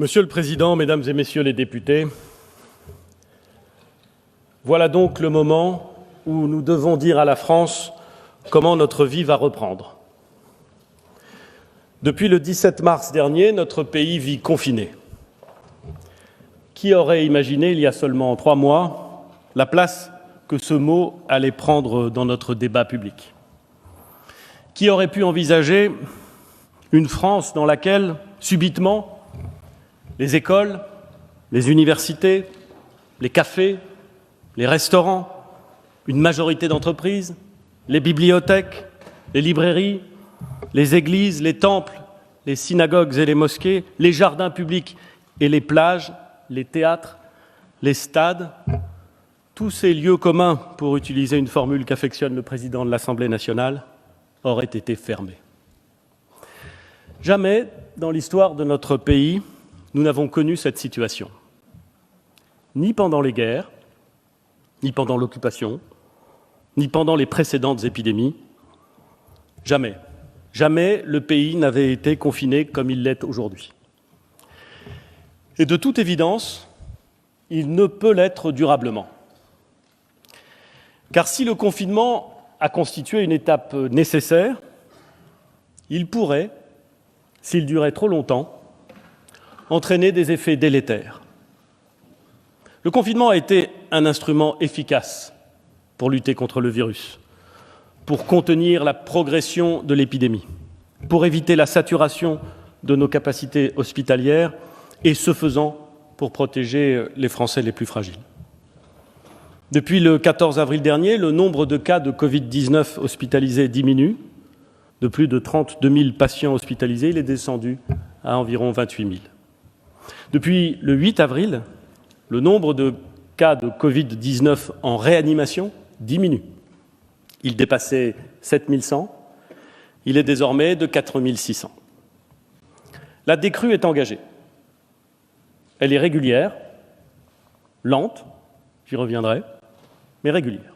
Monsieur le Président, Mesdames et Messieurs les députés, voilà donc le moment où nous devons dire à la France comment notre vie va reprendre. Depuis le 17 mars dernier, notre pays vit confiné. Qui aurait imaginé, il y a seulement 3 mois, la place que ce mot allait prendre dans notre débat public? Qui aurait pu envisager une France dans laquelle, subitement, les écoles, les universités, les cafés, les restaurants, une majorité d'entreprises, les bibliothèques, les librairies, les églises, les temples, les synagogues et les mosquées, les jardins publics et les plages, les théâtres, les stades, tous ces lieux communs, pour utiliser une formule qu'affectionne le président de l'Assemblée nationale, auraient été fermés. Jamais, dans l'histoire de notre pays, nous n'avons connu cette situation. Ni pendant les guerres, ni pendant l'occupation, ni pendant les précédentes épidémies. Jamais, jamais le pays n'avait été confiné comme il l'est aujourd'hui. Et de toute évidence, il ne peut l'être durablement. Car si le confinement a constitué une étape nécessaire, il pourrait, s'il durait trop longtemps, entraîner des effets délétères. Le confinement a été un instrument efficace pour lutter contre le virus, pour contenir la progression de l'épidémie, pour éviter la saturation de nos capacités hospitalières et, ce faisant, pour protéger les Français les plus fragiles. Depuis le 14 avril dernier, le nombre de cas de Covid-19 hospitalisés diminue. De plus de 32 000 patients hospitalisés, il est descendu à environ 28 000. Depuis le 8 avril, le nombre de cas de Covid-19 en réanimation diminue. Il dépassait 7 100, il est désormais de 4 600. La décrue est engagée. Elle est régulière, lente, j'y reviendrai, mais régulière.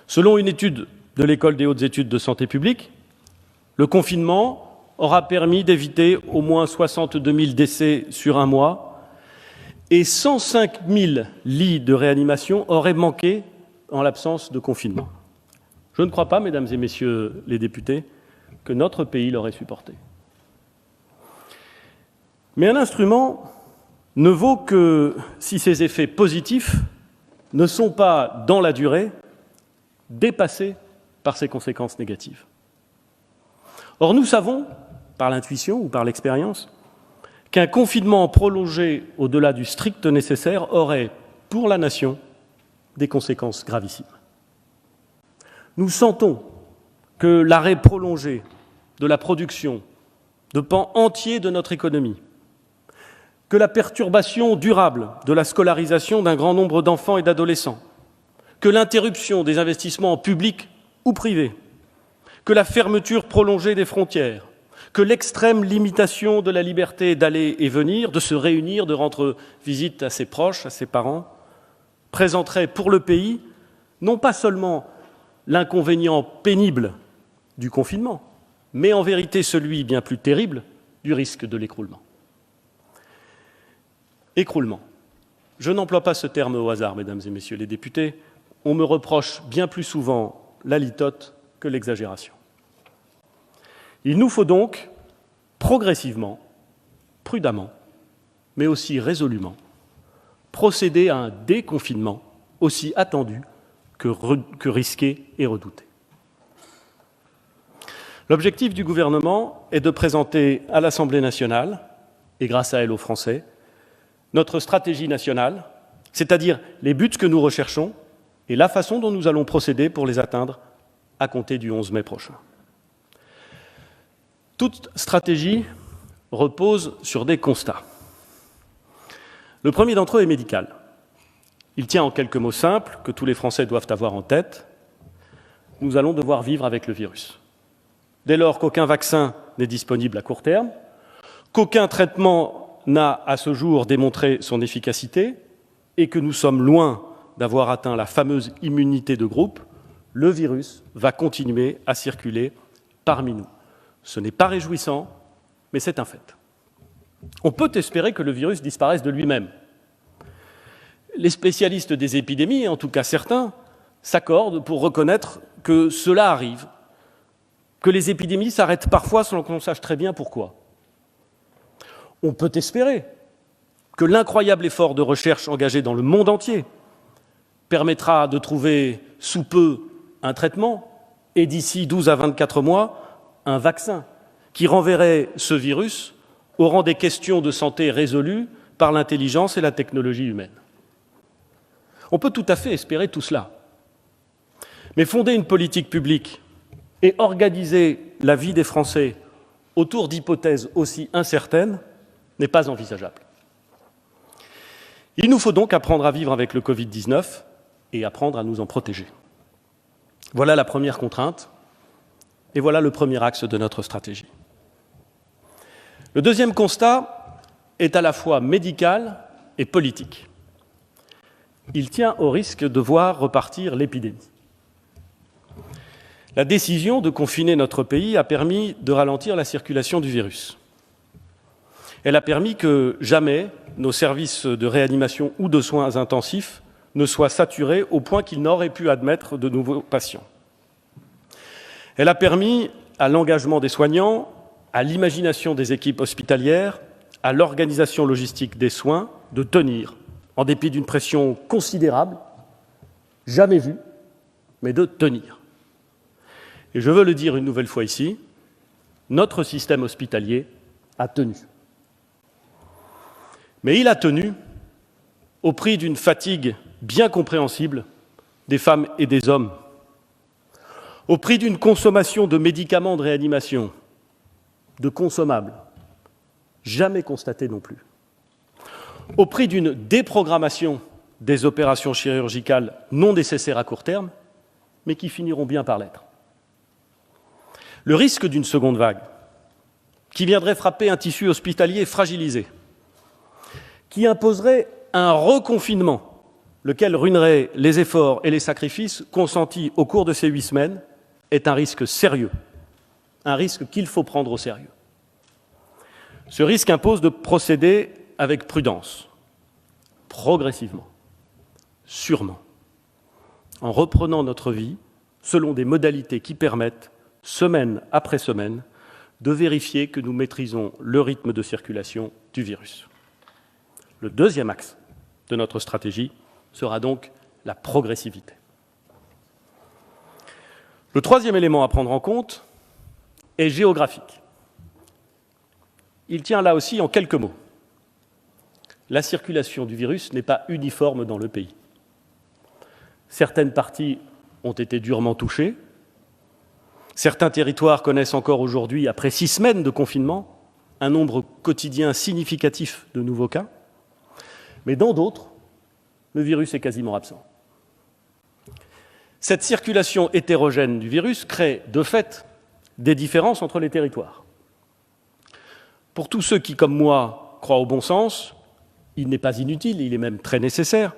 Selon une étude de l'École des hautes études de santé publique, le confinement aura permis d'éviter au moins 62 000 décès sur un mois et 105 000 lits de réanimation auraient manqué en l'absence de confinement. Je ne crois pas, Mesdames et Messieurs les députés, que notre pays l'aurait supporté. Mais un instrument ne vaut que si ses effets positifs ne sont pas, dans la durée, dépassés par ses conséquences négatives. Or, nous savons, par l'intuition ou par l'expérience, qu'un confinement prolongé au-delà du strict nécessaire aurait, pour la nation, des conséquences gravissimes. Nous sentons que l'arrêt prolongé de la production de pans entiers de notre économie, que la perturbation durable de la scolarisation d'un grand nombre d'enfants et d'adolescents, que l'interruption des investissements publics ou privés, que la fermeture prolongée des frontières, que l'extrême limitation de la liberté d'aller et venir, de se réunir, de rendre visite à ses proches, à ses parents, présenterait pour le pays non pas seulement l'inconvénient pénible du confinement, mais en vérité celui bien plus terrible du risque de l'écroulement. Écroulement. Je n'emploie pas ce terme au hasard, Mesdames et Messieurs les députés. On me reproche bien plus souvent la litote que l'exagération. Il nous faut donc, progressivement, prudemment, mais aussi résolument, procéder à un déconfinement aussi attendu que risqué et redouté. L'objectif du gouvernement est de présenter à l'Assemblée nationale, et grâce à elle aux Français, notre stratégie nationale, c'est-à-dire les buts que nous recherchons et la façon dont nous allons procéder pour les atteindre à compter du 11 mai prochain. Toute stratégie repose sur des constats. Le premier d'entre eux est médical. Il tient en quelques mots simples que tous les Français doivent avoir en tête. Nous allons devoir vivre avec le virus. Dès lors qu'aucun vaccin n'est disponible à court terme, qu'aucun traitement n'a à ce jour démontré son efficacité et que nous sommes loin d'avoir atteint la fameuse immunité de groupe, le virus va continuer à circuler parmi nous. Ce n'est pas réjouissant, mais c'est un fait. On peut espérer que le virus disparaisse de lui-même. Les spécialistes des épidémies, en tout cas certains, s'accordent pour reconnaître que cela arrive, que les épidémies s'arrêtent parfois sans qu'on sache très bien pourquoi. On peut espérer que l'incroyable effort de recherche engagé dans le monde entier permettra de trouver sous peu un traitement et d'ici 12 à 24 mois, un vaccin qui renverrait ce virus au rang des questions de santé résolues par l'intelligence et la technologie humaine. On peut tout à fait espérer tout cela. Mais fonder une politique publique et organiser la vie des Français autour d'hypothèses aussi incertaines n'est pas envisageable. Il nous faut donc apprendre à vivre avec le Covid-19 et apprendre à nous en protéger. Voilà la première contrainte et voilà le premier axe de notre stratégie. Le deuxième constat est à la fois médical et politique. Il tient au risque de voir repartir l'épidémie. La décision de confiner notre pays a permis de ralentir la circulation du virus. Elle a permis que jamais nos services de réanimation ou de soins intensifs ne soient saturés au point qu'ils n'auraient pu admettre de nouveaux patients. Elle a permis à l'engagement des soignants, à l'imagination des équipes hospitalières, à l'organisation logistique des soins de tenir, en dépit d'une pression considérable, jamais vue, mais de tenir. Et je veux le dire une nouvelle fois ici, notre système hospitalier a tenu. Mais il a tenu au prix d'une fatigue bien compréhensible des femmes et des hommes, au prix d'une consommation de médicaments de réanimation, de consommables, jamais constatée non plus, au prix d'une déprogrammation des opérations chirurgicales non nécessaires à court terme, mais qui finiront bien par l'être. Le risque d'une seconde vague, qui viendrait frapper un tissu hospitalier fragilisé, qui imposerait un reconfinement, lequel ruinerait les efforts et les sacrifices consentis au cours de ces 8 semaines, est un risque sérieux, un risque qu'il faut prendre au sérieux. Ce risque impose de procéder avec prudence, progressivement, sûrement, en reprenant notre vie selon des modalités qui permettent, semaine après semaine, de vérifier que nous maîtrisons le rythme de circulation du virus. Le deuxième axe de notre stratégie sera donc la progressivité. Le troisième élément à prendre en compte est géographique. Il tient là aussi en quelques mots. La circulation du virus n'est pas uniforme dans le pays. Certaines parties ont été durement touchées. Certains territoires connaissent encore aujourd'hui, après 6 semaines de confinement, un nombre quotidien significatif de nouveaux cas. Mais dans d'autres, le virus est quasiment absent. Cette circulation hétérogène du virus crée, de fait, des différences entre les territoires. Pour tous ceux qui, comme moi, croient au bon sens, il n'est pas inutile, il est même très nécessaire,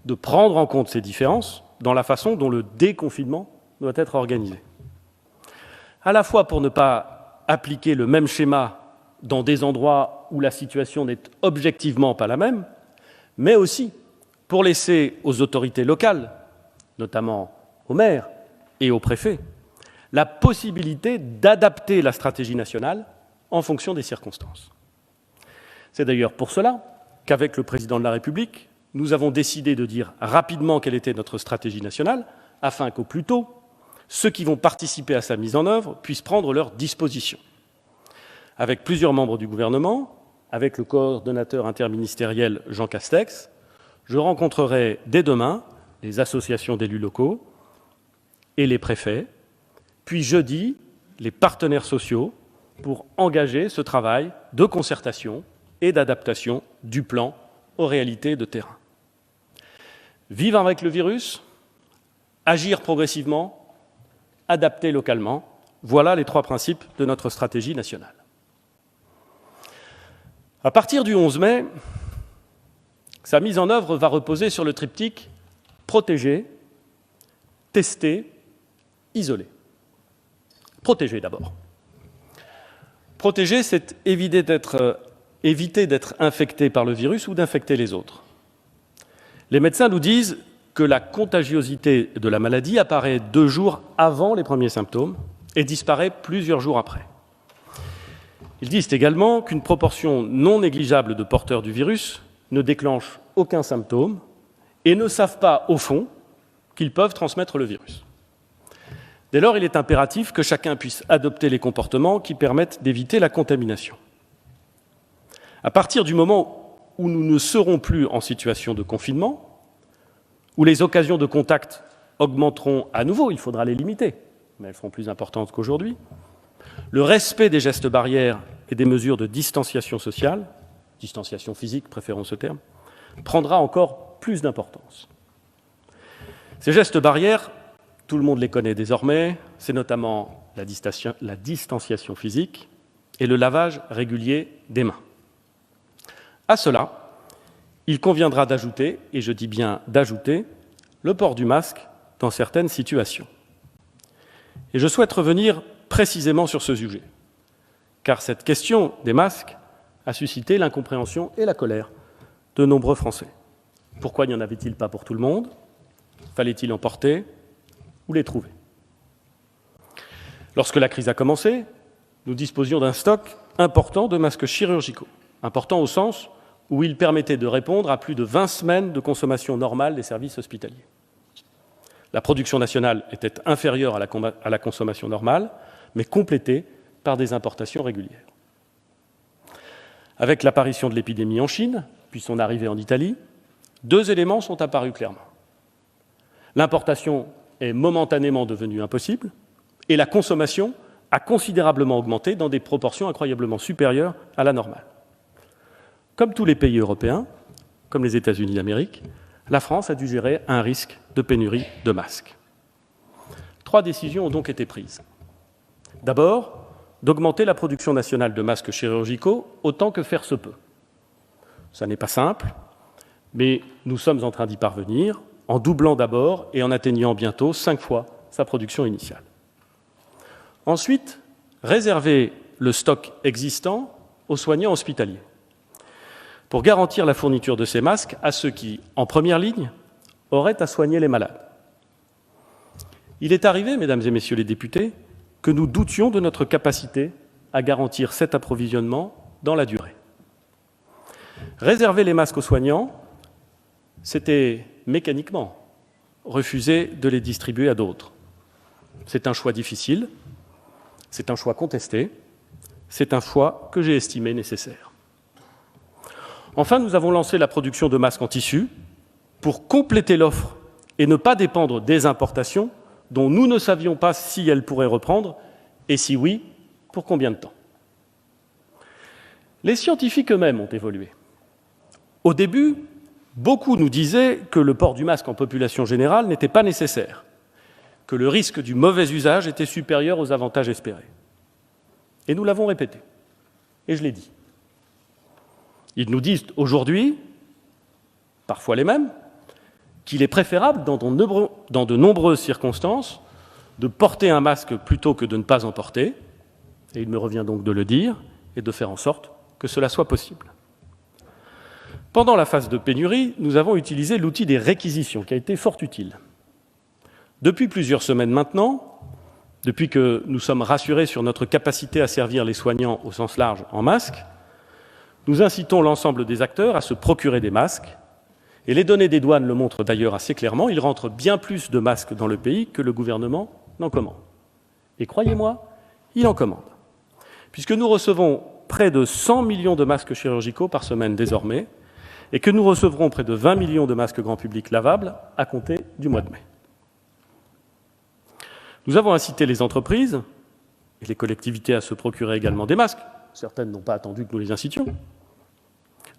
de prendre en compte ces différences dans la façon dont le déconfinement doit être organisé. À la fois pour ne pas appliquer le même schéma dans des endroits où la situation n'est objectivement pas la même, mais aussi pour laisser aux autorités locales, notamment aux maires et aux préfets, la possibilité d'adapter la stratégie nationale en fonction des circonstances. C'est d'ailleurs pour cela qu'avec le président de la République, nous avons décidé de dire rapidement quelle était notre stratégie nationale, afin qu'au plus tôt, ceux qui vont participer à sa mise en œuvre puissent prendre leurs dispositions. Avec plusieurs membres du gouvernement, avec le coordonnateur interministériel Jean Castex, je rencontrerai dès demain les associations d'élus locaux et les préfets, puis jeudi, les partenaires sociaux pour engager ce travail de concertation et d'adaptation du plan aux réalités de terrain. Vivre avec le virus, agir progressivement, adapter localement, voilà les 3 principes de notre stratégie nationale. À partir du 11 mai, sa mise en œuvre va reposer sur le triptyque protéger, tester, isoler. Protéger d'abord. Protéger, c'est éviter d'être éviter d'être infecté par le virus ou d'infecter les autres. Les médecins nous disent que la contagiosité de la maladie apparaît 2 jours avant les premiers symptômes et disparaît plusieurs jours après. Ils disent également qu'une proportion non négligeable de porteurs du virus ne déclenche aucun symptôme et ne savent pas, au fond, qu'ils peuvent transmettre le virus. Dès lors, il est impératif que chacun puisse adopter les comportements qui permettent d'éviter la contamination. À partir du moment où nous ne serons plus en situation de confinement, où les occasions de contact augmenteront à nouveau, il faudra les limiter, mais elles seront plus importantes qu'aujourd'hui, le respect des gestes barrières et des mesures de distanciation sociale, distanciation physique, préférons ce terme, prendra encore plus d'importance. Ces gestes barrières, tout le monde les connaît désormais, c'est notamment la distanciation physique et le lavage régulier des mains. À cela, il conviendra d'ajouter, et je dis bien d'ajouter, le port du masque dans certaines situations. Et je souhaite revenir précisément sur ce sujet, car cette question des masques a suscité l'incompréhension et la colère de nombreux Français. Pourquoi n'y en avait-il pas pour tout le monde? Fallait-il en porter ou les trouver? Lorsque la crise a commencé, nous disposions d'un stock important de masques chirurgicaux, important au sens où il permettait de répondre à plus de 20 semaines de consommation normale des services hospitaliers. La production nationale était inférieure à la consommation normale, mais complétée par des importations régulières. Avec l'apparition de l'épidémie en Chine, puis son arrivée en Italie, 2 éléments sont apparus clairement. L'importation est momentanément devenue impossible et la consommation a considérablement augmenté dans des proportions incroyablement supérieures à la normale. Comme tous les pays européens, comme les États-Unis d'Amérique, la France a dû gérer un risque de pénurie de masques. 3 décisions ont donc été prises. D'abord, d'augmenter la production nationale de masques chirurgicaux autant que faire se peut. Ça n'est pas simple, mais nous sommes en train d'y parvenir, en doublant d'abord et en atteignant bientôt 5 fois sa production initiale. Ensuite, réserver le stock existant aux soignants hospitaliers, pour garantir la fourniture de ces masques à ceux qui, en première ligne, auraient à soigner les malades. Il est arrivé, mesdames et messieurs les députés, que nous doutions de notre capacité à garantir cet approvisionnement dans la durée. Réserver les masques aux soignants, c'était mécaniquement refuser de les distribuer à d'autres. C'est un choix difficile, c'est un choix contesté, c'est un choix que j'ai estimé nécessaire. Enfin, nous avons lancé la production de masques en tissu pour compléter l'offre et ne pas dépendre des importations dont nous ne savions pas si elles pourraient reprendre et si oui, pour combien de temps. Les scientifiques eux-mêmes ont évolué. Au début, beaucoup nous disaient que le port du masque en population générale n'était pas nécessaire, que le risque du mauvais usage était supérieur aux avantages espérés. Et nous l'avons répété, et je l'ai dit. Ils nous disent aujourd'hui, parfois les mêmes, qu'il est préférable, dans de nombreuses circonstances, de porter un masque plutôt que de ne pas en porter, et il me revient donc de le dire, et de faire en sorte que cela soit possible. Pendant la phase de pénurie, nous avons utilisé l'outil des réquisitions, qui a été fort utile. Depuis plusieurs semaines maintenant, depuis que nous sommes rassurés sur notre capacité à servir les soignants au sens large en masques, nous incitons l'ensemble des acteurs à se procurer des masques, et les données des douanes le montrent d'ailleurs assez clairement, il rentre bien plus de masques dans le pays que le gouvernement n'en commande. Et croyez-moi, il en commande. Puisque nous recevons près de 100 millions de masques chirurgicaux par semaine désormais, et que nous recevrons près de 20 millions de masques grand public lavables à compter du mois de mai. Nous avons incité les entreprises et les collectivités à se procurer également des masques. Certaines n'ont pas attendu que nous les incitions.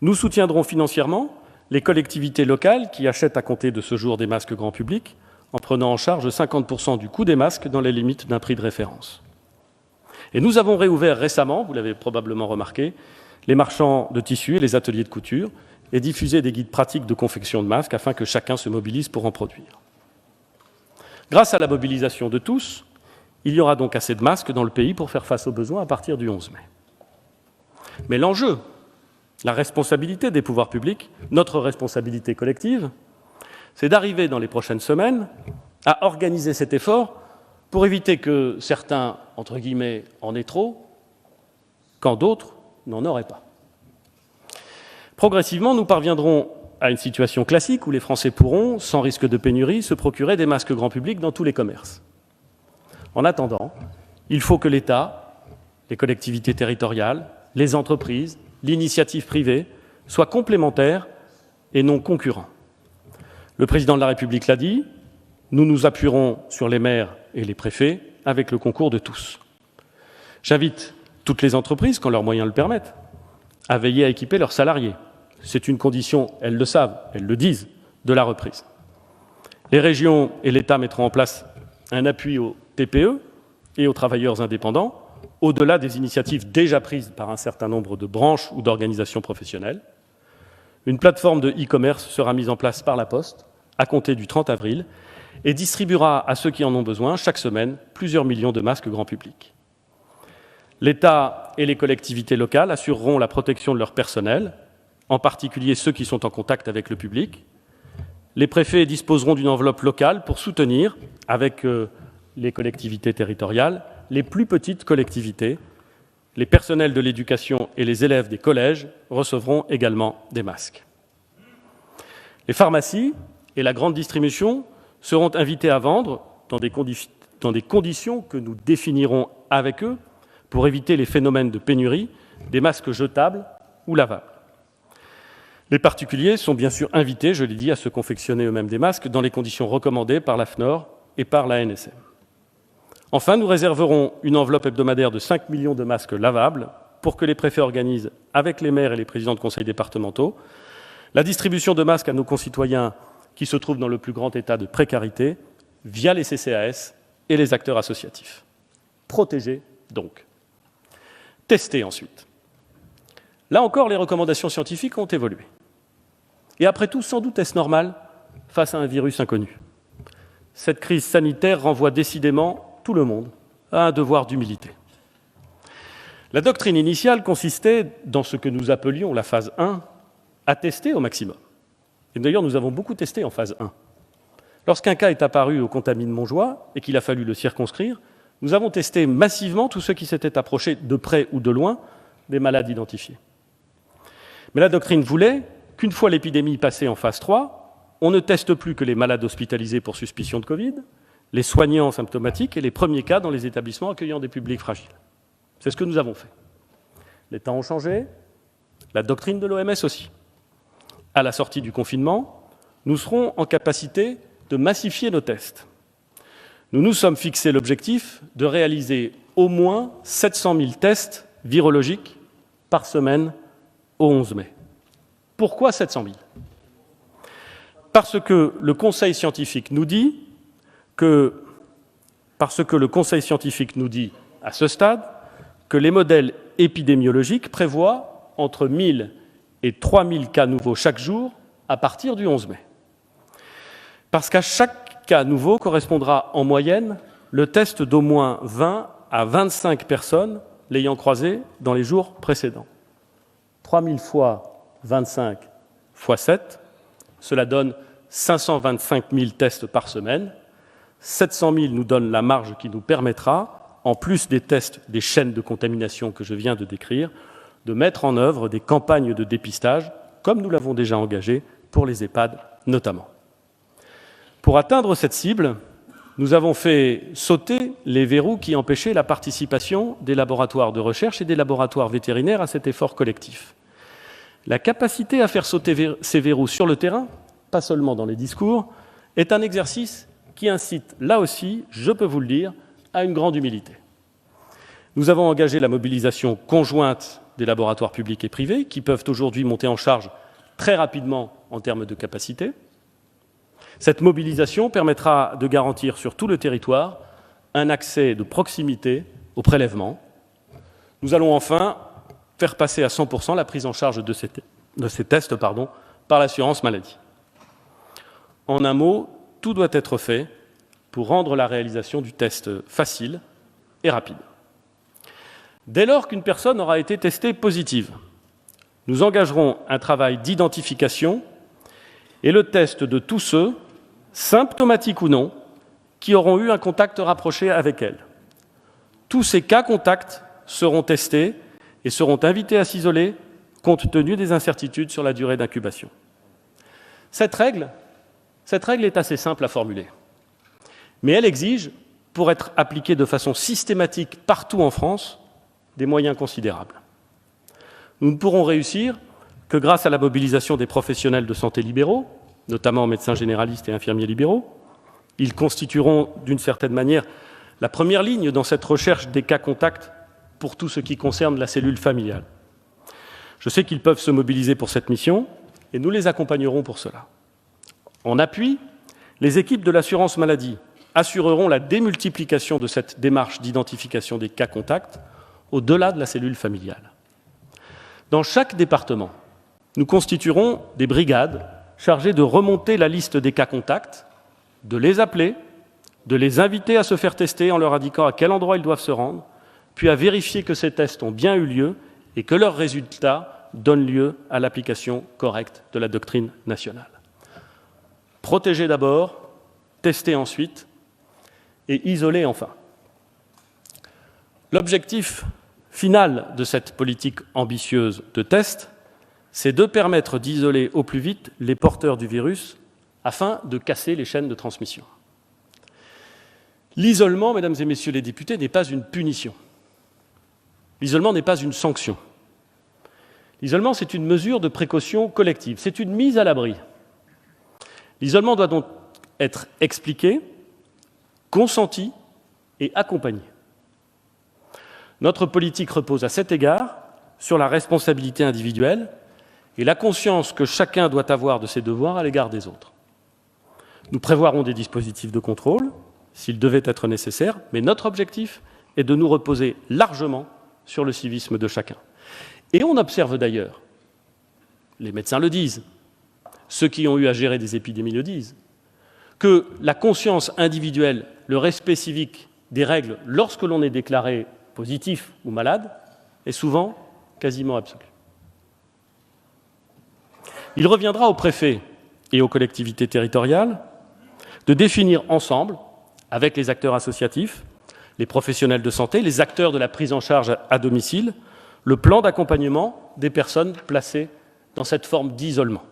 Nous soutiendrons financièrement les collectivités locales qui achètent à compter de ce jour des masques grand public en prenant en charge 50% du coût des masques dans les limites d'un prix de référence. Et nous avons réouvert récemment, vous l'avez probablement remarqué, les marchands de tissus et les ateliers de couture et diffusé des guides pratiques de confection de masques afin que chacun se mobilise pour en produire. Grâce à la mobilisation de tous, il y aura donc assez de masques dans le pays pour faire face aux besoins à partir du 11 mai. Mais l'enjeu, La responsabilité des pouvoirs publics, notre responsabilité collective, c'est d'arriver dans les prochaines semaines à organiser cet effort pour éviter que certains, entre guillemets, en aient trop, quand d'autres n'en auraient pas. Progressivement, nous parviendrons à une situation classique où les Français pourront, sans risque de pénurie, se procurer des masques grand public dans tous les commerces. En attendant, il faut que l'État, les collectivités territoriales, les entreprises, l'initiative privée soient complémentaires et non concurrents. Le président de la République l'a dit, nous nous appuierons sur les maires et les préfets avec le concours de tous. J'invite toutes les entreprises, quand leurs moyens le permettent, à veiller à équiper leurs salariés. C'est une condition, elles le savent, elles le disent, de la reprise. Les régions et l'État mettront en place un appui aux TPE et aux travailleurs indépendants, au-delà des initiatives déjà prises par un certain nombre de branches ou d'organisations professionnelles. Une plateforme de e-commerce sera mise en place par la Poste à compter du 30 avril et distribuera à ceux qui en ont besoin chaque semaine plusieurs millions de masques grand public. L'État et les collectivités locales assureront la protection de leur personnel, en particulier ceux qui sont en contact avec le public. Les préfets disposeront d'une enveloppe locale pour soutenir, avec les collectivités territoriales, les plus petites collectivités. Les personnels de l'éducation et les élèves des collèges recevront également des masques. Les pharmacies et la grande distribution seront invités à vendre dans des conditions que nous définirons avec eux pour éviter les phénomènes de pénurie, des masques jetables ou lavables. Les particuliers sont bien sûr invités, je l'ai dit, à se confectionner eux-mêmes des masques dans les conditions recommandées par l'AFNOR et par l'ANSM. Enfin, nous réserverons une enveloppe hebdomadaire de 5 millions de masques lavables pour que les préfets organisent, avec les maires et les présidents de conseils départementaux, la distribution de masques à nos concitoyens qui se trouvent dans le plus grand état de précarité via les CCAS et les acteurs associatifs. Protéger, donc. Tester ensuite. Là encore, les recommandations scientifiques ont évolué. Et après tout, sans doute est-ce normal face à un virus inconnu. Cette crise sanitaire renvoie décidément tout le monde à un devoir d'humilité. La doctrine initiale consistait, dans ce que nous appelions la phase 1, à tester au maximum. Et d'ailleurs, nous avons beaucoup testé en phase 1. Lorsqu'un cas est apparu au Contamine Montjoie et qu'il a fallu le circonscrire, nous avons testé massivement tous ceux qui s'étaient approchés de près ou de loin des malades identifiés. Mais la doctrine voulait qu'une fois l'épidémie passée en phase 3, on ne teste plus que les malades hospitalisés pour suspicion de Covid, les soignants symptomatiques et les premiers cas dans les établissements accueillant des publics fragiles. C'est ce que nous avons fait. Les temps ont changé, la doctrine de l'OMS aussi. À la sortie du confinement, nous serons en capacité de massifier nos tests. Nous nous sommes fixé l'objectif de réaliser au moins 700 000 tests virologiques par semaine au 11 mai. Pourquoi 700 000 ? Parce que le Conseil scientifique nous dit à ce stade que les modèles épidémiologiques prévoient entre 1 000 et 3 000 cas nouveaux chaque jour à partir du 11 mai. Parce qu'à chaque cas nouveau correspondra en moyenne le test d'au moins 20 à 25 personnes l'ayant croisé dans les jours précédents. 3 000 fois 25 fois 7, cela donne 525 000 tests par semaine. 700 000 nous donne la marge qui nous permettra, en plus des tests des chaînes de contamination que je viens de décrire, de mettre en œuvre des campagnes de dépistage, comme nous l'avons déjà engagé pour les EHPAD notamment. Pour atteindre cette cible, nous avons fait sauter les verrous qui empêchaient la participation des laboratoires de recherche et des laboratoires vétérinaires à cet effort collectif. La capacité à faire sauter ces verrous sur le terrain, pas seulement dans les discours, est un exercice qui incite, là aussi, je peux vous le dire, à une grande humilité. Nous avons engagé la mobilisation conjointe des laboratoires publics et privés, qui peuvent aujourd'hui monter en charge très rapidement en termes de capacité. Cette mobilisation permettra de garantir sur tout le territoire un accès de proximité au prélèvement. Nous allons enfin faire passer à 100% la prise en charge de ces tests par l'assurance maladie. En un mot, tout doit être fait pour rendre la réalisation du test facile et rapide. Dès lors qu'une personne aura été testée positive, Nous engagerons un travail d'identification et le test de tous ceux, symptomatiques ou non, qui auront eu un contact rapproché avec elle. Tous ces cas contacts seront testés et seront invités à s'isoler compte tenu des incertitudes sur la durée d'incubation. Cette règle est assez simple à formuler, mais elle exige, pour être appliquée de façon systématique partout en France, des moyens considérables. Nous ne pourrons réussir que grâce à la mobilisation des professionnels de santé libéraux, notamment médecins généralistes et infirmiers libéraux. Ils constitueront, d'une certaine manière, la première ligne dans cette recherche des cas contacts pour tout ce qui concerne la cellule familiale. Je sais qu'ils peuvent se mobiliser pour cette mission et nous les accompagnerons pour cela. En appui, les équipes de l'assurance maladie assureront la démultiplication de cette démarche d'identification des cas contacts au-delà de la cellule familiale. Dans chaque département, nous constituerons des brigades chargées de remonter la liste des cas contacts, de les appeler, de les inviter à se faire tester en leur indiquant à quel endroit ils doivent se rendre, puis à vérifier que ces tests ont bien eu lieu et que leurs résultats donnent lieu à l'application correcte de la doctrine nationale. Protéger d'abord, tester ensuite et isoler enfin. L'objectif final de cette politique ambitieuse de test, c'est de permettre d'isoler au plus vite les porteurs du virus afin de casser les chaînes de transmission. L'isolement, mesdames et messieurs les députés, n'est pas une punition. L'isolement n'est pas une sanction. L'isolement, c'est une mesure de précaution collective, c'est une mise à l'abri. L'isolement doit donc être expliqué, consenti et accompagné. Notre politique repose à cet égard sur la responsabilité individuelle et la conscience que chacun doit avoir de ses devoirs à l'égard des autres. Nous prévoirons des dispositifs de contrôle, s'il devait être nécessaire, mais notre objectif est de nous reposer largement sur le civisme de chacun. Et on observe d'ailleurs, les médecins le disent, ceux qui ont eu à gérer des épidémies le disent, que la conscience individuelle, le respect civique des règles lorsque l'on est déclaré positif ou malade est souvent quasiment absolu. Il reviendra aux préfets et aux collectivités territoriales de définir ensemble, avec les acteurs associatifs, les professionnels de santé, les acteurs de la prise en charge à domicile, le plan d'accompagnement des personnes placées dans cette forme d'isolement.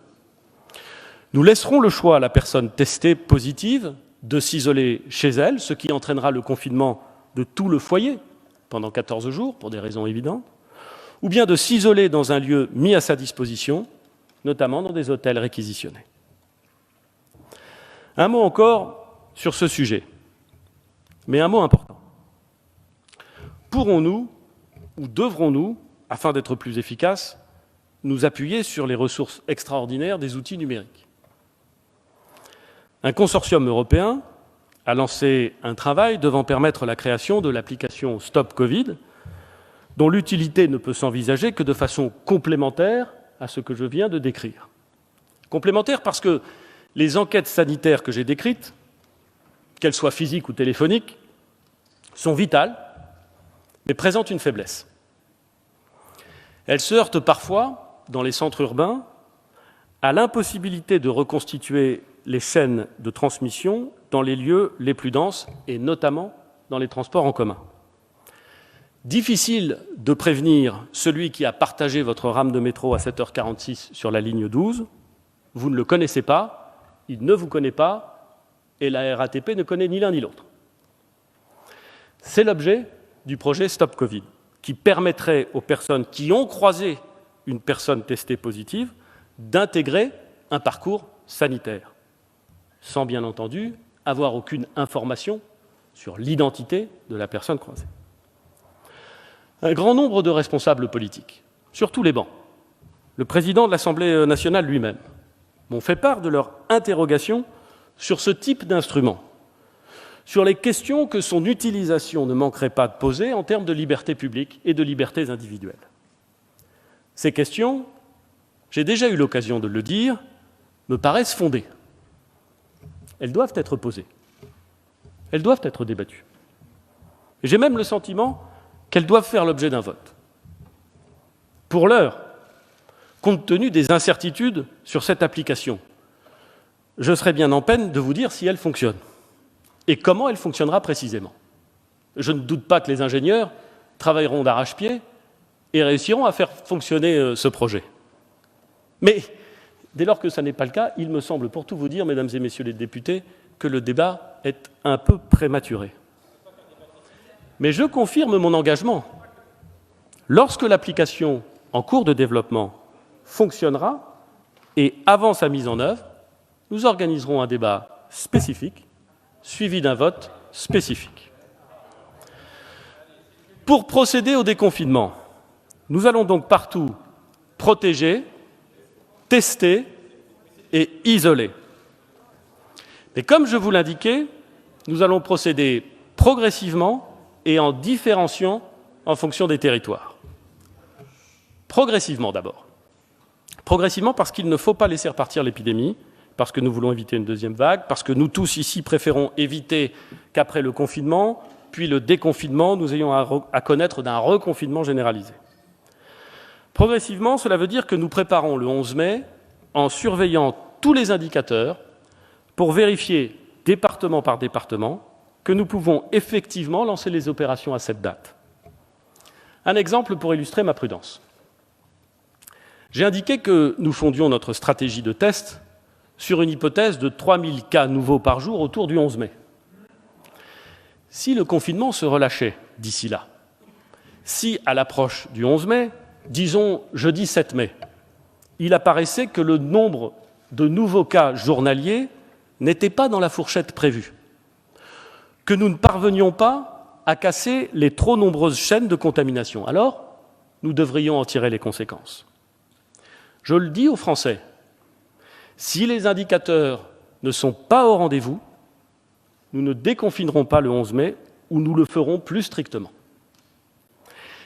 Nous laisserons le choix à la personne testée positive de s'isoler chez elle, ce qui entraînera le confinement de tout le foyer pendant 14 jours, pour des raisons évidentes, ou bien de s'isoler dans un lieu mis à sa disposition, notamment dans des hôtels réquisitionnés. Un mot encore sur ce sujet, mais un mot important. Pourrons-nous, ou devrons-nous, afin d'être plus efficaces, nous appuyer sur les ressources extraordinaires des outils numériques ? Un consortium européen a lancé un travail devant permettre la création de l'application Stop Covid, dont l'utilité ne peut s'envisager que de façon complémentaire à ce que je viens de décrire. Complémentaire parce que les enquêtes sanitaires que j'ai décrites, qu'elles soient physiques ou téléphoniques, sont vitales, mais présentent une faiblesse. Elles se heurtent parfois, dans les centres urbains, à l'impossibilité de reconstituer les chaînes de transmission dans les lieux les plus denses, et notamment dans les transports en commun. Difficile de prévenir celui qui a partagé votre rame de métro à 7h46 sur la ligne 12. Vous ne le connaissez pas, il ne vous connaît pas, et la RATP ne connaît ni l'un ni l'autre. C'est l'objet du projet Stop Covid, qui permettrait aux personnes qui ont croisé une personne testée positive d'intégrer un parcours sanitaire, sans bien entendu avoir aucune information sur l'identité de la personne croisée. Un grand nombre de responsables politiques, sur tous les bancs, le président de l'Assemblée nationale lui-même, m'ont fait part de leur interrogation sur ce type d'instrument, sur les questions que son utilisation ne manquerait pas de poser en termes de liberté publique et de libertés individuelles. Ces questions, j'ai déjà eu l'occasion de le dire, me paraissent fondées. Elles doivent être posées. Elles doivent être débattues. Et j'ai même le sentiment qu'elles doivent faire l'objet d'un vote. Pour l'heure, compte tenu des incertitudes sur cette application, je serais bien en peine de vous dire si elle fonctionne et comment elle fonctionnera précisément. Je ne doute pas que les ingénieurs travailleront d'arrache-pied et réussiront à faire fonctionner ce projet. Mais dès lors que ça n'est pas le cas, il me semble, pour tout vous dire, mesdames et messieurs les députés, que le débat est un peu prématuré. Mais je confirme mon engagement. Lorsque l'application en cours de développement fonctionnera et avant sa mise en œuvre, nous organiserons un débat spécifique suivi d'un vote spécifique. Pour procéder au déconfinement, nous allons donc partout protéger, tester et isoler. Mais comme je vous l'indiquais, nous allons procéder progressivement et en différenciant en fonction des territoires. Progressivement d'abord. Progressivement parce qu'il ne faut pas laisser repartir l'épidémie, parce que nous voulons éviter une deuxième vague, parce que nous tous ici préférons éviter qu'après le confinement, puis le déconfinement, nous ayons à connaître d'un reconfinement généralisé. Progressivement, cela veut dire que nous préparons le 11 mai en surveillant tous les indicateurs pour vérifier, département par département, que nous pouvons effectivement lancer les opérations à cette date. Un exemple pour illustrer ma prudence. J'ai indiqué que nous fondions notre stratégie de test sur une hypothèse de 3000 cas nouveaux par jour autour du 11 mai. Si le confinement se relâchait d'ici là, si à l'approche du 11 mai, disons jeudi 7 mai, il apparaissait que le nombre de nouveaux cas journaliers n'était pas dans la fourchette prévue, que nous ne parvenions pas à casser les trop nombreuses chaînes de contamination, alors nous devrions en tirer les conséquences. Je le dis aux Français, si les indicateurs ne sont pas au rendez-vous, nous ne déconfinerons pas le 11 mai ou nous le ferons plus strictement.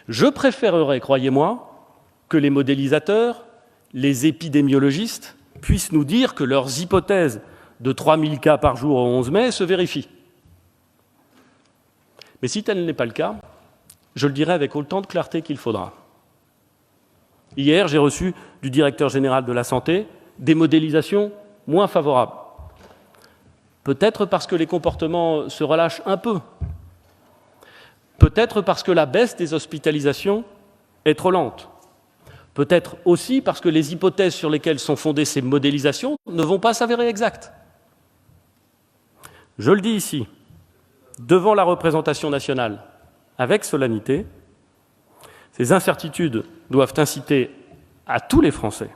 Je préférerais, croyez-moi, que les modélisateurs, les épidémiologistes puissent nous dire que leurs hypothèses de 3000 cas par jour au 11 mai se vérifient. Mais si tel n'est pas le cas, je le dirai avec autant de clarté qu'il faudra. Hier, j'ai reçu du directeur général de la Santé des modélisations moins favorables. Peut-être parce que les comportements se relâchent un peu. Peut-être parce que la baisse des hospitalisations est trop lente. Peut-être aussi parce que les hypothèses sur lesquelles sont fondées ces modélisations ne vont pas s'avérer exactes. Je le dis ici, devant la représentation nationale, avec solennité, ces incertitudes doivent inciter tous les Français,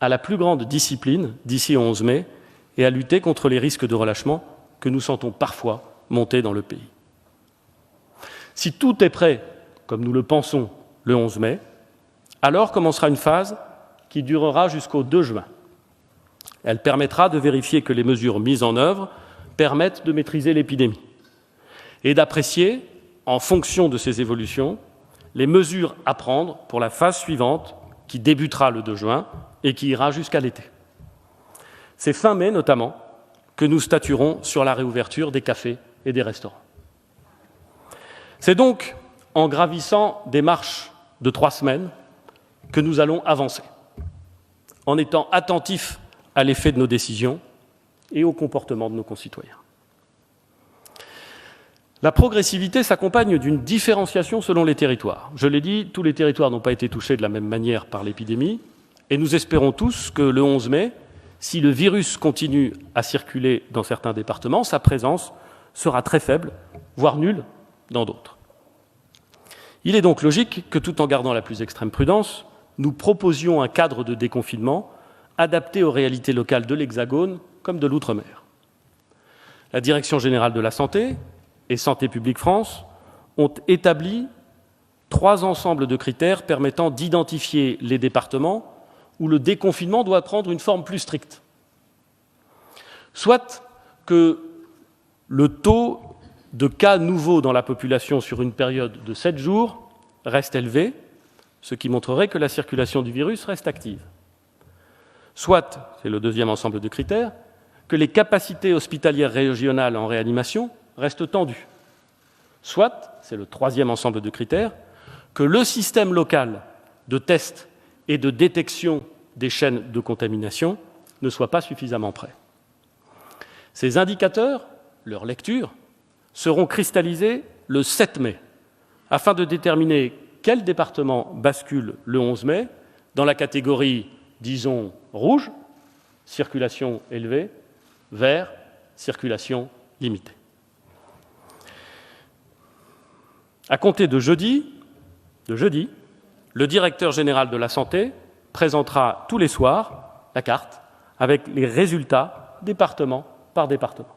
à la plus grande discipline d'ici au 11 mai et à lutter contre les risques de relâchement que nous sentons parfois monter dans le pays. Si tout est prêt, comme nous le pensons, le 11 mai, alors commencera une phase qui durera jusqu'au 2 juin. Elle permettra de vérifier que les mesures mises en œuvre permettent de maîtriser l'épidémie et d'apprécier, en fonction de ces évolutions, les mesures à prendre pour la phase suivante qui débutera le 2 juin et qui ira jusqu'à l'été. C'est fin mai, notamment, que nous statuerons sur la réouverture des cafés et des restaurants. C'est donc en gravissant des marches de 3 semaines que nous allons avancer, en étant attentifs à l'effet de nos décisions et au comportement de nos concitoyens. La progressivité s'accompagne d'une différenciation selon les territoires. Je l'ai dit, tous les territoires n'ont pas été touchés de la même manière par l'épidémie, et nous espérons tous que le 11 mai, si le virus continue à circuler dans certains départements, sa présence sera très faible, voire nulle, dans d'autres. Il est donc logique que, tout en gardant la plus extrême prudence, nous proposions un cadre de déconfinement adapté aux réalités locales de l'Hexagone comme de l'Outre-mer. La Direction générale de la santé et Santé publique France ont établi 3 ensembles de critères permettant d'identifier les départements où le déconfinement doit prendre une forme plus stricte. Soit que le taux de cas nouveaux dans la population sur une période de 7 jours reste élevé, ce qui montrerait que la circulation du virus reste active. Soit, c'est le deuxième ensemble de critères, que les capacités hospitalières régionales en réanimation restent tendues. Soit, c'est le troisième ensemble de critères, que le système local de tests et de détection des chaînes de contamination ne soient pas suffisamment prêts. Ces indicateurs, leur lecture, seront cristallisés le 7 mai afin de déterminer quel département bascule le 11 mai dans la catégorie, disons, rouge, circulation élevée, vert, circulation limitée. À compter de jeudi, le directeur général de la santé présentera tous les soirs la carte avec les résultats département par département.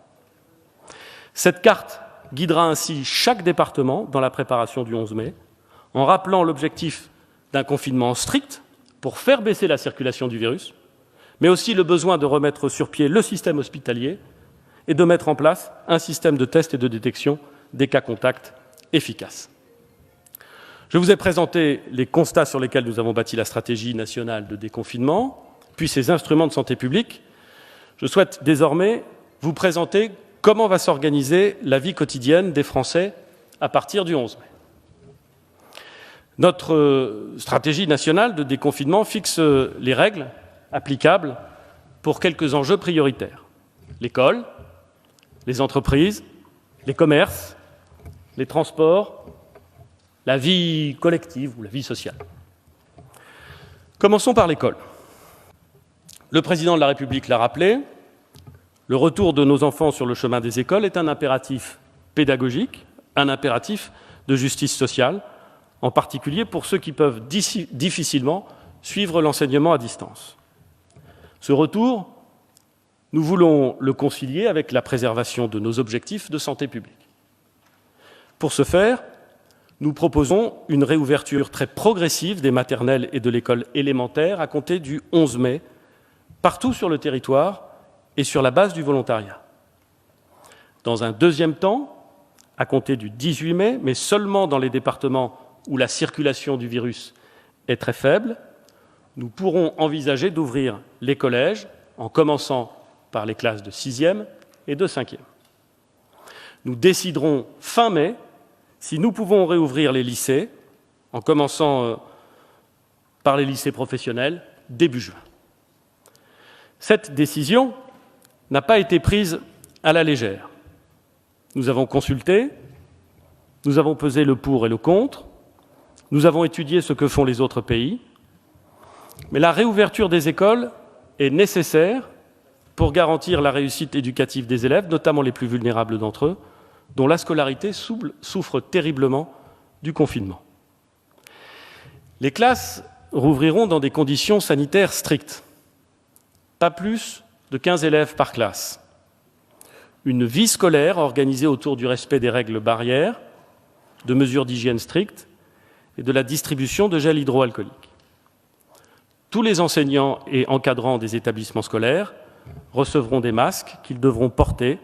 Cette carte guidera ainsi chaque département dans la préparation du 11 mai, en rappelant l'objectif d'un confinement strict pour faire baisser la circulation du virus, mais aussi le besoin de remettre sur pied le système hospitalier et de mettre en place un système de test et de détection des cas contacts efficace. Je vous ai présenté les constats sur lesquels nous avons bâti la stratégie nationale de déconfinement, puis ces instruments de santé publique. Je souhaite désormais vous présenter comment va s'organiser la vie quotidienne des Français à partir du 11 mai. Notre stratégie nationale de déconfinement fixe les règles applicables pour quelques enjeux prioritaires. L'école, les entreprises, les commerces, les transports, la vie collective ou la vie sociale. Commençons par l'école. Le président de la République l'a rappelé, le retour de nos enfants sur le chemin des écoles est un impératif pédagogique, un impératif de justice sociale, en particulier pour ceux qui peuvent difficilement suivre l'enseignement à distance. Ce retour, nous voulons le concilier avec la préservation de nos objectifs de santé publique. Pour ce faire, nous proposons une réouverture très progressive des maternelles et de l'école élémentaire à compter du 11 mai, partout sur le territoire et sur la base du volontariat. Dans un deuxième temps, à compter du 18 mai, mais seulement dans les départements où la circulation du virus est très faible, nous pourrons envisager d'ouvrir les collèges en commençant par les classes de 6e et de 5e. Nous déciderons fin mai si nous pouvons réouvrir les lycées, en commençant par les lycées professionnels, début juin. Cette décision n'a pas été prise à la légère. Nous avons consulté, nous avons pesé le pour et le contre, nous avons étudié ce que font les autres pays, mais la réouverture des écoles est nécessaire pour garantir la réussite éducative des élèves, notamment les plus vulnérables d'entre eux, dont la scolarité souffre terriblement du confinement. Les classes rouvriront dans des conditions sanitaires strictes. Pas plus de 15 élèves par classe. Une vie scolaire organisée autour du respect des règles barrières, de mesures d'hygiène strictes et de la distribution de gel hydroalcoolique. Tous les enseignants et encadrants des établissements scolaires recevront des masques qu'ils devront porter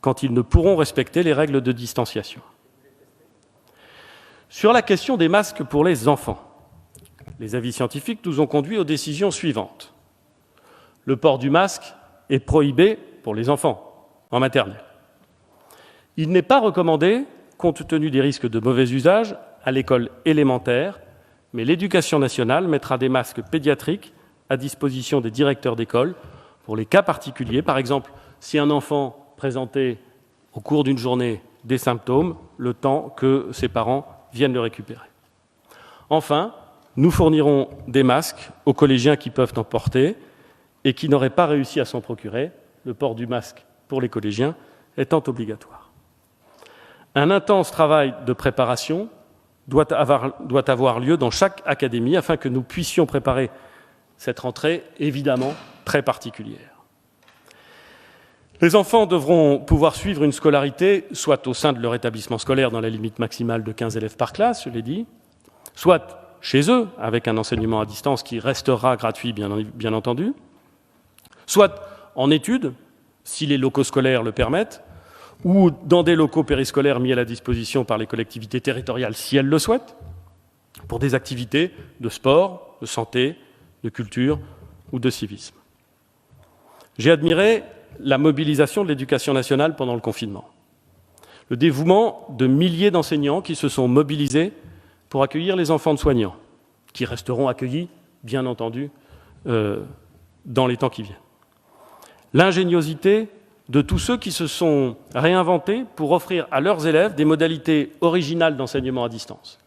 quand ils ne pourront respecter les règles de distanciation. Sur la question des masques pour les enfants, les avis scientifiques nous ont conduits aux décisions suivantes. Le port du masque est prohibé pour les enfants en maternelle. Il n'est pas recommandé, compte tenu des risques de mauvais usage, à l'école élémentaire, mais l'Éducation nationale mettra des masques pédiatriques à disposition des directeurs d'école pour les cas particuliers. Par exemple, si un enfant présentait au cours d'une journée des symptômes, le temps que ses parents viennent le récupérer. Enfin, nous fournirons des masques aux collégiens qui peuvent en porter et qui n'auraient pas réussi à s'en procurer, le port du masque pour les collégiens étant obligatoire. Un intense travail de préparation doit avoir lieu dans chaque académie afin que nous puissions préparer cette rentrée évidemment très particulière. Les enfants devront pouvoir suivre une scolarité, soit au sein de leur établissement scolaire dans la limite maximale de 15 élèves par classe, je l'ai dit, soit chez eux, avec un enseignement à distance qui restera gratuit, bien entendu, soit en études, si les locaux scolaires le permettent, ou dans des locaux périscolaires mis à la disposition par les collectivités territoriales, si elles le souhaitent, pour des activités de sport, de santé, de culture ou de civisme. J'ai admiré la mobilisation de l'Éducation nationale pendant le confinement, le dévouement de milliers d'enseignants qui se sont mobilisés pour accueillir les enfants de soignants, qui resteront accueillis bien entendu, dans les temps qui viennent. L'ingéniosité de tous ceux qui se sont réinventés pour offrir à leurs élèves des modalités originales d'enseignement à distance.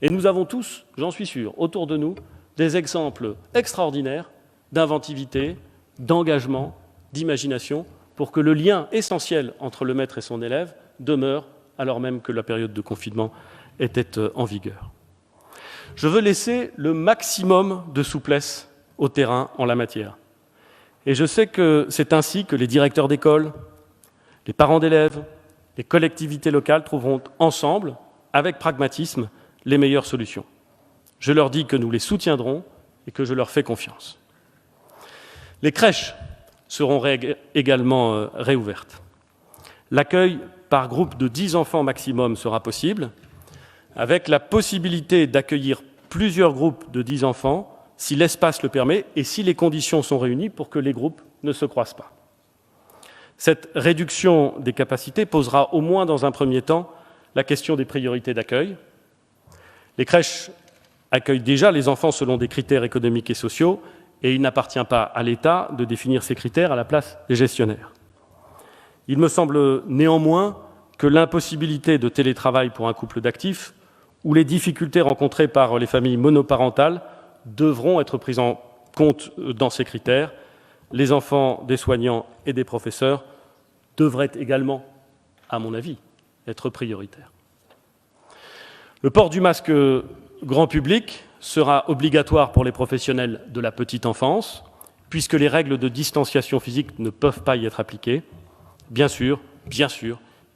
Et nous avons tous, j'en suis sûr, autour de nous, des exemples extraordinaires d'inventivité, d'engagement, d'imagination, pour que le lien essentiel entre le maître et son élève demeure, alors même que la période de confinement était en vigueur. Je veux laisser le maximum de souplesse au terrain en la matière. Et je sais que c'est ainsi que les directeurs d'école, les parents d'élèves, les collectivités locales trouveront ensemble, avec pragmatisme, les meilleures solutions. Je leur dis que nous les soutiendrons et que je leur fais confiance. Les crèches seront également réouvertes. L'accueil par groupe de 10 enfants maximum sera possible, avec la possibilité d'accueillir plusieurs groupes de 10 enfants si l'espace le permet et si les conditions sont réunies pour que les groupes ne se croisent pas. Cette réduction des capacités posera au moins dans un premier temps la question des priorités d'accueil. Les crèches accueillent déjà les enfants selon des critères économiques et sociaux et il n'appartient pas à l'État de définir ces critères à la place des gestionnaires. Il me semble néanmoins que l'impossibilité de télétravail pour un couple d'actifs ou les difficultés rencontrées par les familles monoparentales devront être prises en compte dans ces critères. Les enfants des soignants et des professeurs devraient également, à mon avis, être prioritaires. Le port du masque grand public sera obligatoire pour les professionnels de la petite enfance, puisque les règles de distanciation physique ne peuvent pas y être appliquées. Bien sûr,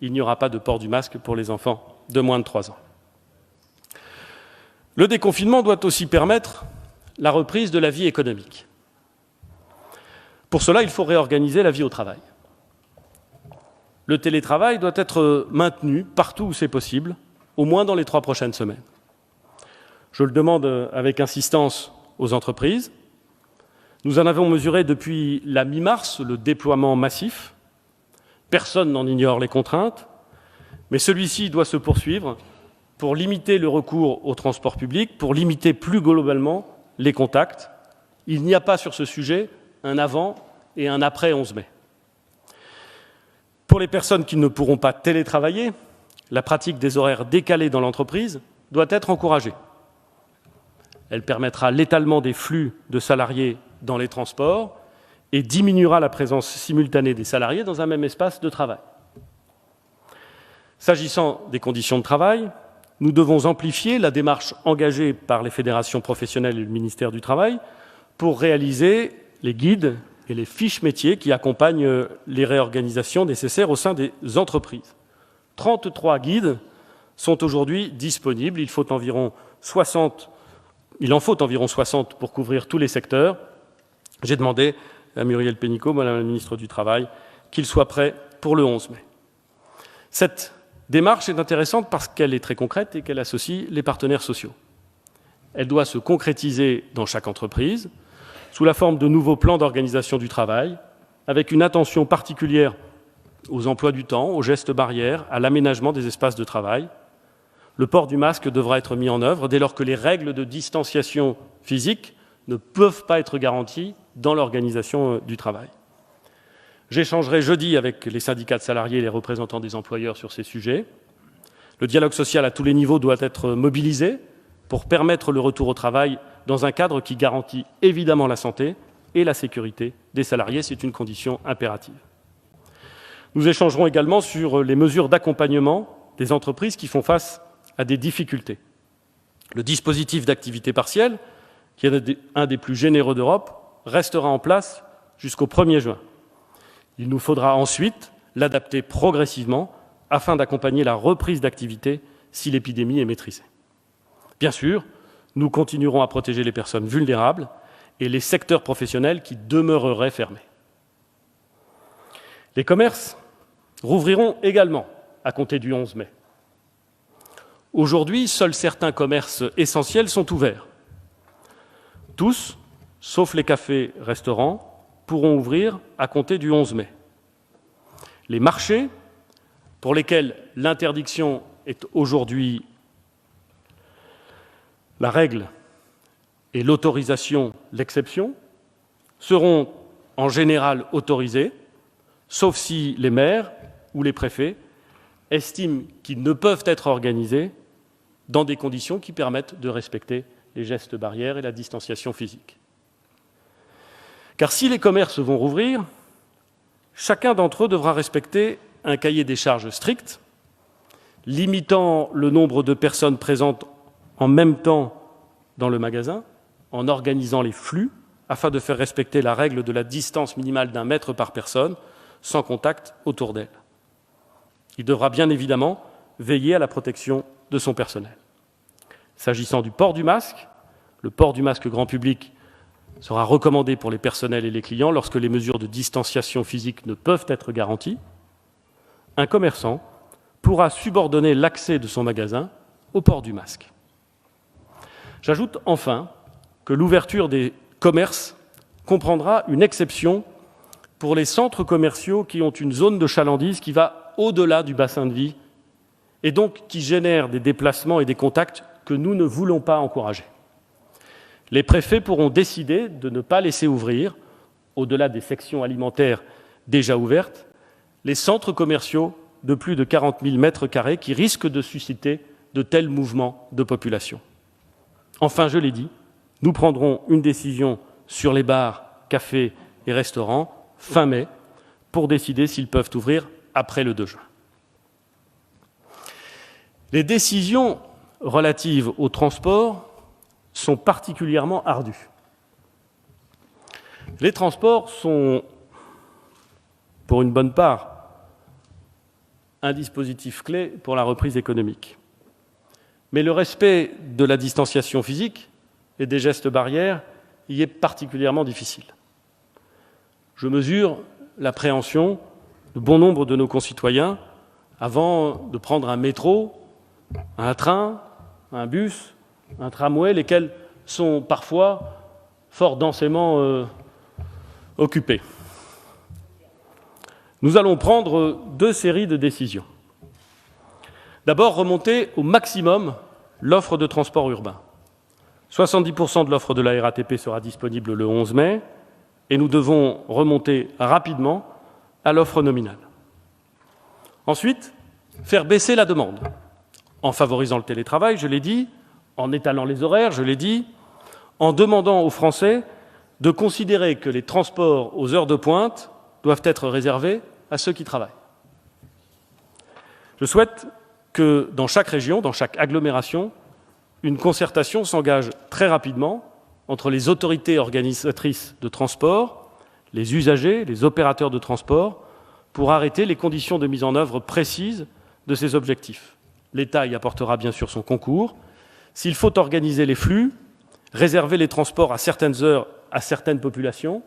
il n'y aura pas de port du masque pour les enfants de moins de 3 ans. Le déconfinement doit aussi permettre la reprise de la vie économique. Pour cela, il faut réorganiser la vie au travail. Le télétravail doit être maintenu partout où c'est possible, au moins dans les 3 prochaines semaines. Je le demande avec insistance aux entreprises. Nous en avons mesuré depuis la mi-mars le déploiement massif. Personne n'en ignore les contraintes, mais celui-ci doit se poursuivre pour limiter le recours au transport public, pour limiter plus globalement les contacts. Il n'y a pas sur ce sujet un avant et un après 11 mai. Pour les personnes qui ne pourront pas télétravailler, la pratique des horaires décalés dans l'entreprise doit être encouragée. Elle permettra l'étalement des flux de salariés dans les transports et diminuera la présence simultanée des salariés dans un même espace de travail. S'agissant des conditions de travail, nous devons amplifier la démarche engagée par les fédérations professionnelles et le ministère du Travail pour réaliser les guides et les fiches métiers qui accompagnent les réorganisations nécessaires au sein des entreprises. 33 guides sont aujourd'hui disponibles. Il en faut environ 60 pour couvrir tous les secteurs. J'ai demandé à Muriel Pénicaud, Madame la ministre du Travail, qu'il soit prêt pour le 11 mai. Cette démarche est intéressante parce qu'elle est très concrète et qu'elle associe les partenaires sociaux. Elle doit se concrétiser dans chaque entreprise sous la forme de nouveaux plans d'organisation du travail, avec une attention particulière aux emplois du temps, aux gestes barrières, à l'aménagement des espaces de travail. Le port du masque devra être mis en œuvre dès lors que les règles de distanciation physique ne peuvent pas être garanties dans l'organisation du travail. J'échangerai jeudi avec les syndicats de salariés et les représentants des employeurs sur ces sujets. Le dialogue social à tous les niveaux doit être mobilisé pour permettre le retour au travail dans un cadre qui garantit évidemment la santé et la sécurité des salariés. C'est une condition impérative. Nous échangerons également sur les mesures d'accompagnement des entreprises qui font face à des difficultés. Le dispositif d'activité partielle, qui est un des plus généreux d'Europe, restera en place jusqu'au 1er juin. Il nous faudra ensuite l'adapter progressivement afin d'accompagner la reprise d'activité si l'épidémie est maîtrisée. Bien sûr, nous continuerons à protéger les personnes vulnérables et les secteurs professionnels qui demeureraient fermés. Les commerces rouvriront également à compter du 11 mai. Aujourd'hui, seuls certains commerces essentiels sont ouverts. Tous, sauf les cafés-restaurants, pourront ouvrir à compter du 11 mai. Les marchés, pour lesquels l'interdiction est aujourd'hui la règle et l'autorisation, l'exception, seront en général autorisés, sauf si les maires ou les préfets estiment qu'ils ne peuvent être organisés dans des conditions qui permettent de respecter les gestes barrières et la distanciation physique. Car si les commerces vont rouvrir, chacun d'entre eux devra respecter un cahier des charges strict, limitant le nombre de personnes présentes en même temps dans le magasin, en organisant les flux, afin de faire respecter la règle de la distance minimale d'1 mètre par personne, sans contact autour d'elle. Il devra bien évidemment veiller à la protection de son personnel. S'agissant du port du masque, le port du masque grand public sera recommandé pour les personnels et les clients lorsque les mesures de distanciation physique ne peuvent être garanties. Un commerçant pourra subordonner l'accès de son magasin au port du masque. J'ajoute enfin que l'ouverture des commerces comprendra une exception pour les centres commerciaux qui ont une zone de chalandise qui va au-delà du bassin de vie et donc qui génèrent des déplacements et des contacts que nous ne voulons pas encourager. Les préfets pourront décider de ne pas laisser ouvrir, au-delà des sections alimentaires déjà ouvertes, les centres commerciaux de plus de 40 000 mètres carrés qui risquent de susciter de tels mouvements de population. Enfin, je l'ai dit, nous prendrons une décision sur les bars, cafés et restaurants fin mai pour décider s'ils peuvent ouvrir après le 2 juin. Les décisions relatives au transport sont particulièrement ardues. Les transports sont, pour une bonne part, un dispositif clé pour la reprise économique. Mais le respect de la distanciation physique et des gestes barrières y est particulièrement difficile. Je mesure l'appréhension de bon nombre de nos concitoyens avant de prendre un métro, un train, un bus, un tramway, lesquels sont parfois fort densément occupés. Nous allons prendre 2 séries de décisions. D'abord, remonter au maximum l'offre de transport urbain. 70% de l'offre de la RATP sera disponible le 11 mai et nous devons remonter rapidement à l'offre nominale. Ensuite, faire baisser la demande en favorisant le télétravail, je l'ai dit, en étalant les horaires, je l'ai dit, en demandant aux Français de considérer que les transports aux heures de pointe doivent être réservés à ceux qui travaillent. Je souhaite que dans chaque région, dans chaque agglomération, une concertation s'engage très rapidement entre les autorités organisatrices de transport, les usagers, les opérateurs de transport, pour arrêter les conditions de mise en œuvre précises de ces objectifs. L'État y apportera bien sûr son concours. S'il faut organiser les flux, réserver les transports à certaines heures à certaines populations,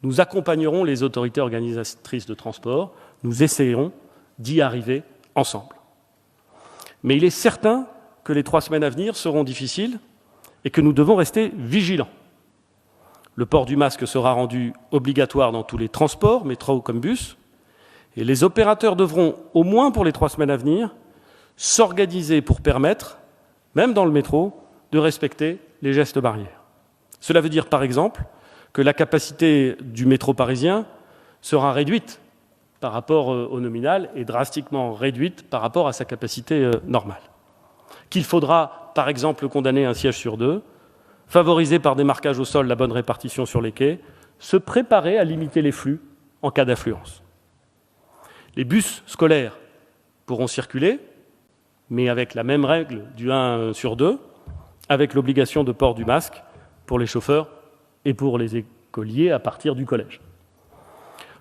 nous accompagnerons les autorités organisatrices de transport, nous essayerons d'y arriver ensemble. Mais il est certain que les 3 semaines à venir seront difficiles et que nous devons rester vigilants. Le port du masque sera rendu obligatoire dans tous les transports, métro comme bus, et les opérateurs devront, au moins pour les 3 semaines à venir, s'organiser pour permettre, même dans le métro, de respecter les gestes barrières. Cela veut dire, par exemple, que la capacité du métro parisien sera réduite par rapport au nominal et drastiquement réduite par rapport à sa capacité normale. Qu'il faudra, par exemple, condamner un siège sur 2, favoriser par des marquages au sol la bonne répartition sur les quais, se préparer à limiter les flux en cas d'affluence. Les bus scolaires pourront circuler, mais avec la même règle du 1 sur 2, avec l'obligation de port du masque pour les chauffeurs et pour les écoliers à partir du collège.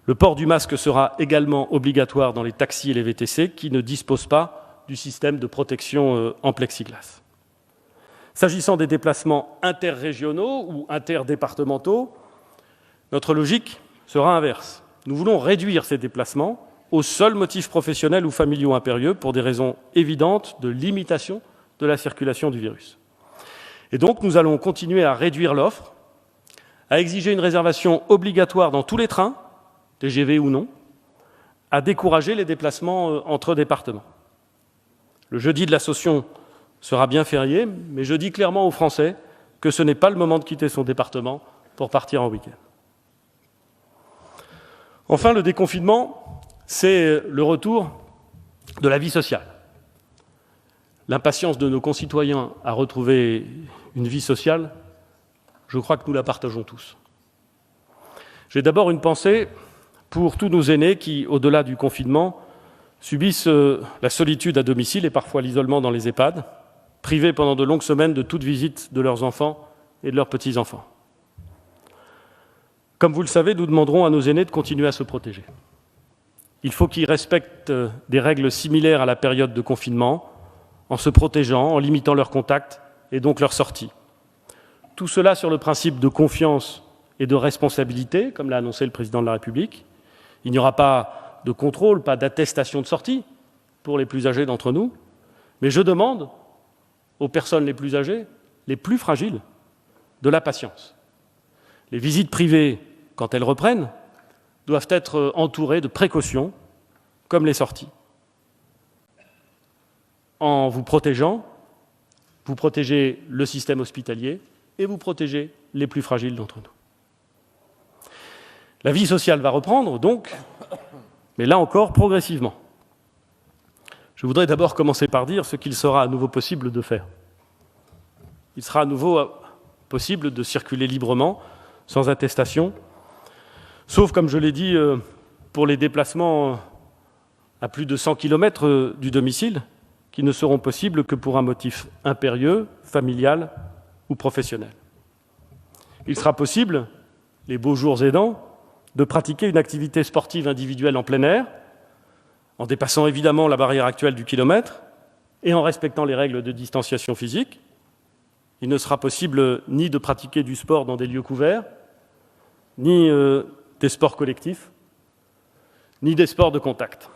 Le port du masque sera également obligatoire dans les taxis et les VTC qui ne disposent pas du système de protection en plexiglas. S'agissant des déplacements interrégionaux ou interdépartementaux, notre logique sera inverse. Nous voulons réduire ces déplacements aux seuls motifs professionnels ou familiaux impérieux pour des raisons évidentes de limitation de la circulation du virus. Et donc, nous allons continuer à réduire l'offre, à exiger une réservation obligatoire dans tous les trains, TGV ou non, à décourager les déplacements entre départements. Le jeudi de l'Ascension sera bien férié, mais je dis clairement aux Français que ce n'est pas le moment de quitter son département pour partir en week-end. Enfin, le déconfinement, c'est le retour de la vie sociale. L'impatience de nos concitoyens à retrouver une vie sociale, je crois que nous la partageons tous. J'ai d'abord une pensée pour tous nos aînés qui, au-delà du confinement, subissent la solitude à domicile et parfois l'isolement dans les EHPAD, privés pendant de longues semaines de toute visite de leurs enfants et de leurs petits-enfants. Comme vous le savez, nous demanderons à nos aînés de continuer à se protéger. Il faut qu'ils respectent des règles similaires à la période de confinement, en se protégeant, en limitant leurs contacts et donc leurs sorties. Tout cela sur le principe de confiance et de responsabilité, comme l'a annoncé le président de la République. Il n'y aura pas de contrôle, pas d'attestation de sortie pour les plus âgés d'entre nous, mais je demande aux personnes les plus âgées, les plus fragiles, de la patience. Les visites privées, quand elles reprennent, doivent être entourées de précautions, comme les sorties. En vous protégeant, vous protégez le système hospitalier et vous protégez les plus fragiles d'entre nous. La vie sociale va reprendre, donc, mais là encore, progressivement. Je voudrais d'abord commencer par dire ce qu'il sera à nouveau possible de faire. Il sera à nouveau possible de circuler librement, sans attestation, sauf, comme je l'ai dit, pour les déplacements à plus de 100 km du domicile, qui ne seront possibles que pour un motif impérieux, familial ou professionnel. Il sera possible, les beaux jours aidant, de pratiquer une activité sportive individuelle en plein air, en dépassant évidemment la barrière actuelle du kilomètre et en respectant les règles de distanciation physique. Il ne sera possible ni de pratiquer du sport dans des lieux couverts, ni des sports collectifs, ni des sports de contact.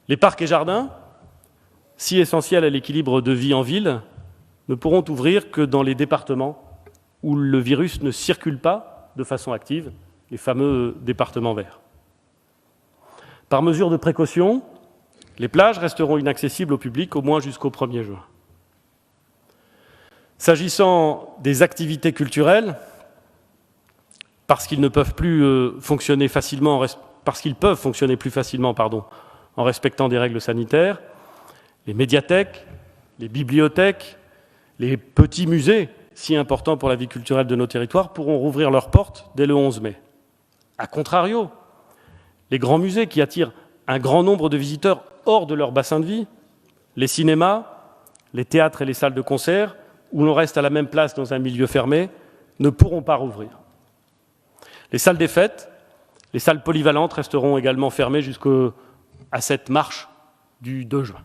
Les parcs et jardins, si essentiels à l'équilibre de vie en ville, ne pourront ouvrir que dans les départements où le virus ne circule pas de façon active, les fameux départements verts. Par mesure de précaution, les plages resteront inaccessibles au public au moins jusqu'au 1er juin. S'agissant des activités culturelles, parce qu'ils peuvent fonctionner plus facilement en respectant des règles sanitaires, les médiathèques, les bibliothèques, les petits musées, si importants pour la vie culturelle de nos territoires, pourront rouvrir leurs portes dès le 11 mai. A contrario, les grands musées qui attirent un grand nombre de visiteurs hors de leur bassin de vie, les cinémas, les théâtres et les salles de concert, où l'on reste à la même place dans un milieu fermé, ne pourront pas rouvrir. Les salles des fêtes, les salles polyvalentes resteront également fermées jusqu'à cette marche du 2 juin.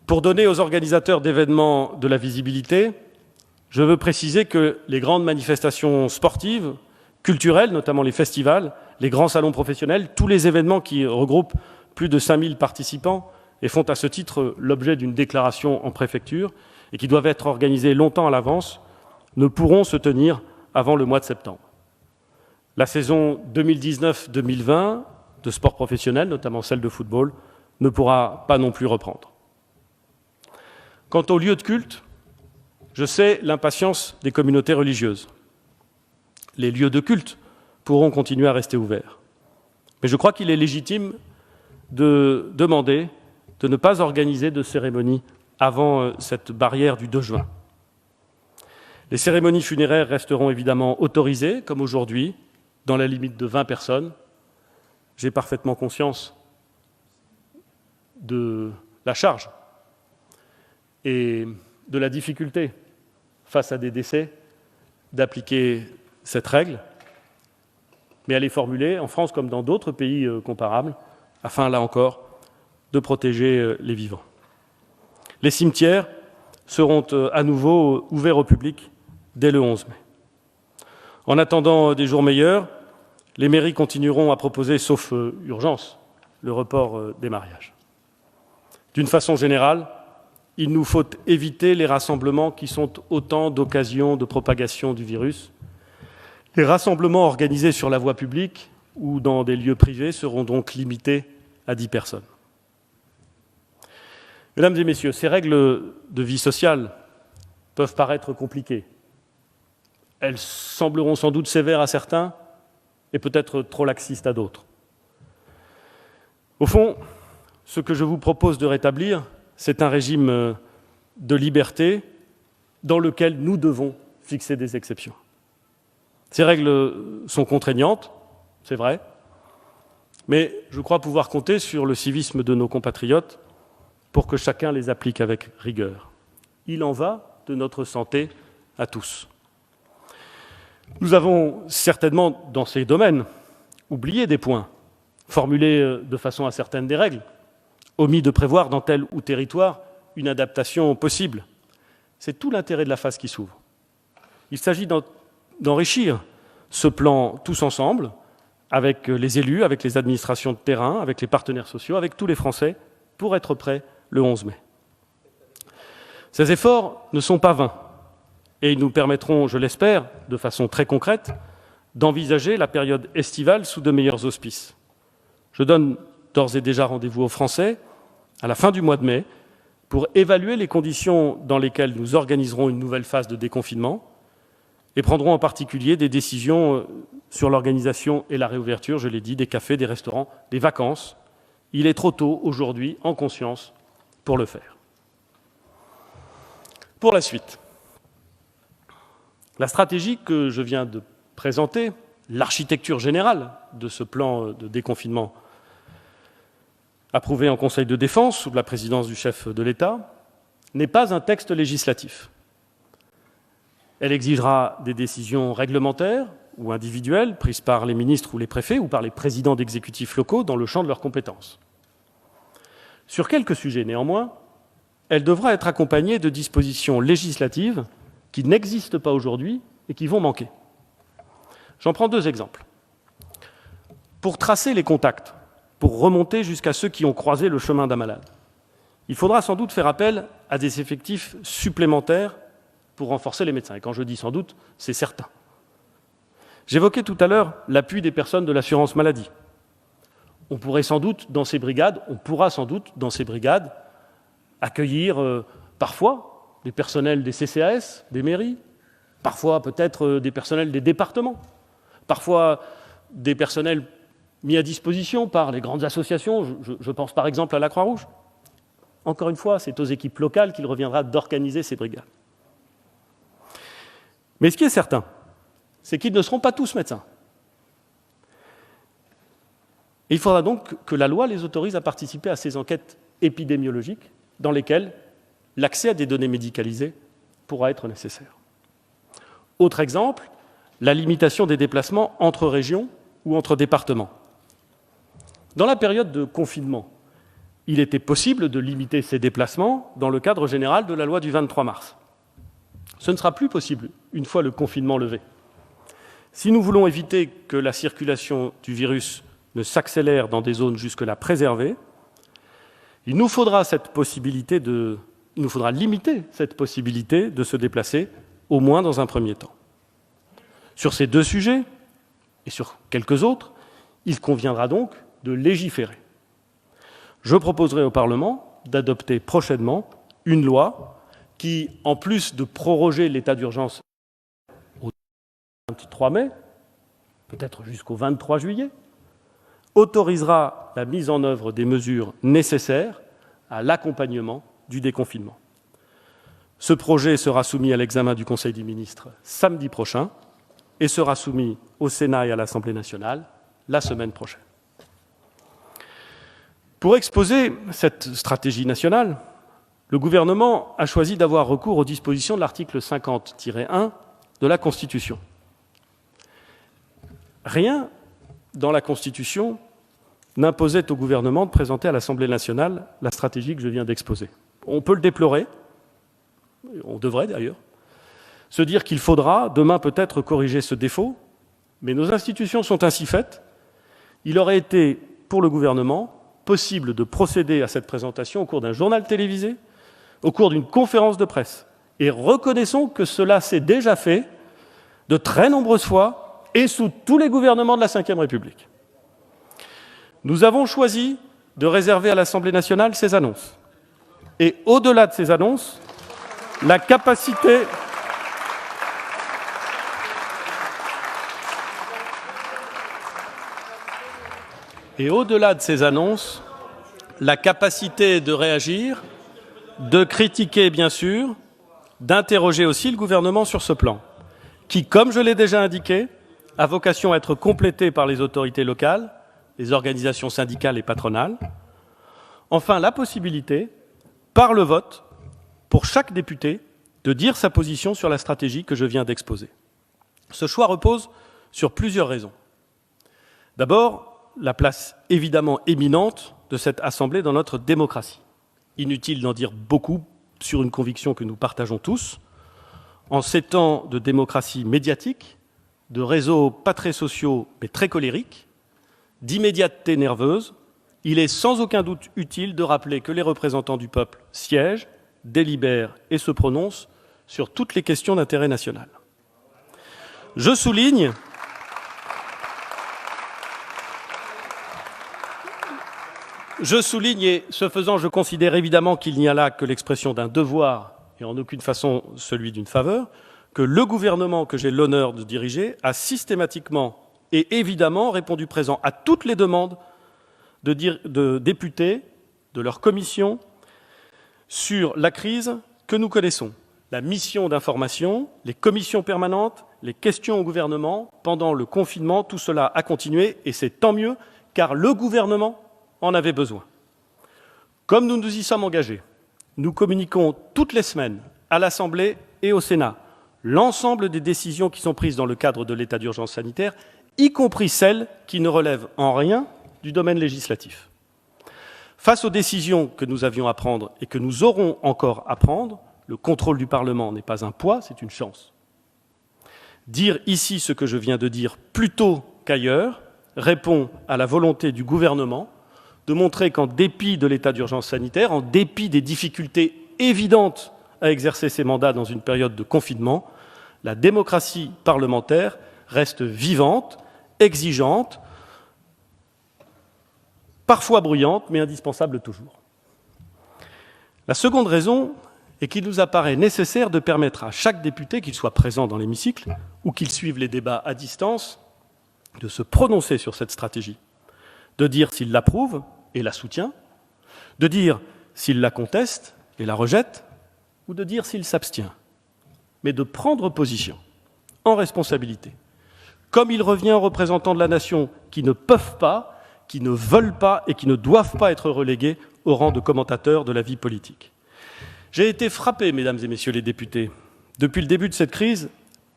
Pour donner aux organisateurs d'événements de la visibilité, je veux préciser que les grandes manifestations sportives, culturelles, notamment les festivals, les grands salons professionnels, tous les événements qui regroupent plus de 5000 participants et font à ce titre l'objet d'une déclaration en préfecture et qui doivent être organisés longtemps à l'avance, ne pourront se tenir avant le mois de septembre. La saison 2019-2020 de sport professionnel, notamment celle de football, ne pourra pas non plus reprendre. Quant aux lieux de culte, je sais l'impatience des communautés religieuses. Les lieux de culte pourront continuer à rester ouverts. Mais je crois qu'il est légitime de demander de ne pas organiser de cérémonie avant cette barrière du 2 juin. Les cérémonies funéraires resteront évidemment autorisées, comme aujourd'hui, dans la limite de 20 personnes. J'ai parfaitement conscience de la charge et de la difficulté, face à des décès, d'appliquer cette règle, mais elle est formulée en France comme dans d'autres pays comparables, afin, là encore, de protéger les vivants. Les cimetières seront à nouveau ouverts au public dès le 11 mai. En attendant des jours meilleurs, les mairies continueront à proposer, sauf urgence, le report des mariages. D'une façon générale, il nous faut éviter les rassemblements qui sont autant d'occasions de propagation du virus. Les rassemblements organisés sur la voie publique ou dans des lieux privés seront donc limités à 10 personnes. Mesdames et messieurs, ces règles de vie sociale peuvent paraître compliquées. Elles sembleront sans doute sévères à certains et peut-être trop laxistes à d'autres. Au fond, ce que je vous propose de rétablir, c'est un régime de liberté dans lequel nous devons fixer des exceptions. Ces règles sont contraignantes, c'est vrai, mais je crois pouvoir compter sur le civisme de nos compatriotes pour que chacun les applique avec rigueur. Il en va de notre santé à tous. Nous avons certainement, dans ces domaines, oublié des points, formulés de façon incertaine des règles, omis de prévoir dans tel ou territoire une adaptation possible. C'est tout l'intérêt de la phase qui s'ouvre. Il s'agit d'enrichir ce plan tous ensemble, avec les élus, avec les administrations de terrain, avec les partenaires sociaux, avec tous les Français, pour être prêts le 11 mai. Ces efforts ne sont pas vains et ils nous permettront, je l'espère, de façon très concrète, d'envisager la période estivale sous de meilleurs auspices. Je donne d'ores et déjà rendez-vous aux Français à la fin du mois de mai pour évaluer les conditions dans lesquelles nous organiserons une nouvelle phase de déconfinement et prendrons en particulier des décisions sur l'organisation et la réouverture, je l'ai dit, des cafés, des restaurants, des vacances. Il est trop tôt aujourd'hui, en conscience, pour le faire. Pour la suite, la stratégie que je viens de présenter, l'architecture générale de ce plan de déconfinement approuvé en Conseil de défense sous la présidence du chef de l'État, n'est pas un texte législatif. Elle exigera des décisions réglementaires ou individuelles prises par les ministres ou les préfets ou par les présidents d'exécutifs locaux dans le champ de leurs compétences. Sur quelques sujets, néanmoins, elle devra être accompagnée de dispositions législatives qui n'existent pas aujourd'hui et qui vont manquer. J'en prends deux exemples. Pour tracer les contacts, pour remonter jusqu'à ceux qui ont croisé le chemin d'un malade, il faudra sans doute faire appel à des effectifs supplémentaires pour renforcer les médecins. Et quand je dis sans doute, c'est certain. J'évoquais tout à l'heure l'appui des personnes de l'assurance maladie. On pourra sans doute dans ces brigades accueillir parfois des personnels des CCAS, des mairies, parfois peut-être des personnels des départements, parfois des personnels mis à disposition par les grandes associations, je pense par exemple à la Croix-Rouge. Encore une fois, c'est aux équipes locales qu'il reviendra d'organiser ces brigades. Mais ce qui est certain, c'est qu'ils ne seront pas tous médecins. Et il faudra donc que la loi les autorise à participer à ces enquêtes épidémiologiques dans lesquelles l'accès à des données médicalisées pourra être nécessaire. Autre exemple, la limitation des déplacements entre régions ou entre départements. Dans la période de confinement, il était possible de limiter ces déplacements dans le cadre général de la loi du 23 mars. Ce ne sera plus possible une fois le confinement levé. Si nous voulons éviter que la circulation du virus ne s'accélère dans des zones jusque-là préservées, il nous faudra limiter cette possibilité de se déplacer, au moins dans un premier temps. Sur ces deux sujets, et sur quelques autres, il conviendra donc de légiférer. Je proposerai au Parlement d'adopter prochainement une loi qui, en plus de proroger l'état d'urgence au 23 mai, peut-être jusqu'au 23 juillet, autorisera la mise en œuvre des mesures nécessaires à l'accompagnement du déconfinement. Ce projet sera soumis à l'examen du Conseil des ministres samedi prochain et sera soumis au Sénat et à l'Assemblée nationale la semaine prochaine. Pour exposer cette stratégie nationale, le gouvernement a choisi d'avoir recours aux dispositions de l'article 50-1 de la Constitution. Rien dans la Constitution n'imposait au gouvernement de présenter à l'Assemblée nationale la stratégie que je viens d'exposer. On peut le déplorer, on devrait d'ailleurs, se dire qu'il faudra demain peut-être corriger ce défaut, mais nos institutions sont ainsi faites. Il aurait été, pour le gouvernement, possible de procéder à cette présentation au cours d'un journal télévisé, au cours d'une conférence de presse. Et reconnaissons que cela s'est déjà fait de très nombreuses fois et sous tous les gouvernements de la Ve République. Nous avons choisi de réserver à l'Assemblée nationale ces annonces. Et au-delà de ces annonces, la capacité... Et au-delà de ces annonces, la capacité de réagir, de critiquer bien sûr, d'interroger aussi le gouvernement sur ce plan, qui, comme je l'ai déjà indiqué, a vocation à être complété par les autorités locales, les organisations syndicales et patronales. Enfin, la possibilité, par le vote, pour chaque député, de dire sa position sur la stratégie que je viens d'exposer. Ce choix repose sur plusieurs raisons. D'abord, la place évidemment éminente de cette Assemblée dans notre démocratie. Inutile d'en dire beaucoup sur une conviction que nous partageons tous. En ces temps de démocratie médiatique, de réseaux pas très sociaux mais très colériques, d'immédiateté nerveuse, il est sans aucun doute utile de rappeler que les représentants du peuple siègent, délibèrent et se prononcent sur toutes les questions d'intérêt national. Je souligne et, ce faisant, je considère évidemment qu'il n'y a là que l'expression d'un devoir et en aucune façon celui d'une faveur, que le gouvernement que j'ai l'honneur de diriger a systématiquement et évidemment répondu présent à toutes les demandes de députés, de leurs commissions, sur la crise que nous connaissons. La mission d'information, les commissions permanentes, les questions au gouvernement, pendant le confinement, tout cela a continué et c'est tant mieux, car le gouvernement en avait besoin. Comme nous nous y sommes engagés, nous communiquons toutes les semaines à l'Assemblée et au Sénat l'ensemble des décisions qui sont prises dans le cadre de l'état d'urgence sanitaire, y compris celles qui ne relèvent en rien du domaine législatif. Face aux décisions que nous avions à prendre et que nous aurons encore à prendre, le contrôle du Parlement n'est pas un poids, c'est une chance. Dire ici ce que je viens de dire plus tôt qu'ailleurs répond à la volonté du gouvernement de montrer qu'en dépit de l'état d'urgence sanitaire, en dépit des difficultés évidentes à exercer ses mandats dans une période de confinement, la démocratie parlementaire reste vivante, exigeante, parfois bruyante, mais indispensable toujours. La seconde raison est qu'il nous apparaît nécessaire de permettre à chaque député, qu'il soit présent dans l'hémicycle ou qu'il suive les débats à distance, de se prononcer sur cette stratégie, de dire s'il l'approuve et la soutient, de dire s'il la conteste et la rejette, ou de dire s'il s'abstient, mais de prendre position, en responsabilité, comme il revient aux représentants de la nation qui ne peuvent pas, qui ne veulent pas et qui ne doivent pas être relégués au rang de commentateurs de la vie politique. J'ai été frappé, mesdames et messieurs les députés, depuis le début de cette crise,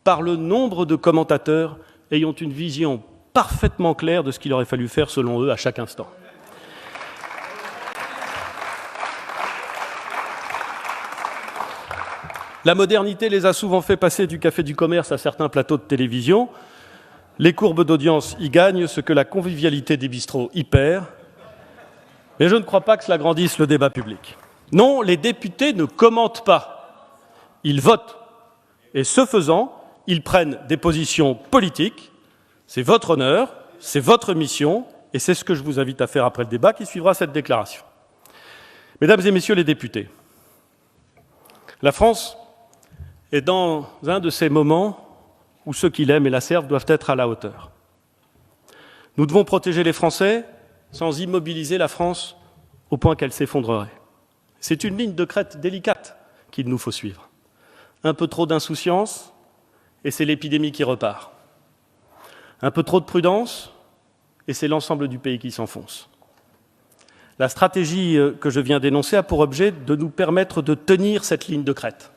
par le nombre de commentateurs ayant une vision parfaitement claire de ce qu'il aurait fallu faire selon eux à chaque instant. La modernité les a souvent fait passer du café du commerce à certains plateaux de télévision. Les courbes d'audience y gagnent ce que la convivialité des bistrots y perd. Mais je ne crois pas que cela grandisse le débat public. Non, les députés ne commentent pas. Ils votent. Et ce faisant, ils prennent des positions politiques. C'est votre honneur, c'est votre mission, et c'est ce que je vous invite à faire après le débat qui suivra cette déclaration. Mesdames et messieurs les députés, la France est dans un de ces moments où ceux qui l'aiment et la servent doivent être à la hauteur. Nous devons protéger les Français sans immobiliser la France au point qu'elle s'effondrerait. C'est une ligne de crête délicate qu'il nous faut suivre. Un peu trop d'insouciance, et c'est l'épidémie qui repart. Un peu trop de prudence, et c'est l'ensemble du pays qui s'enfonce. La stratégie que je viens d'énoncer a pour objet de nous permettre de tenir cette ligne de crête.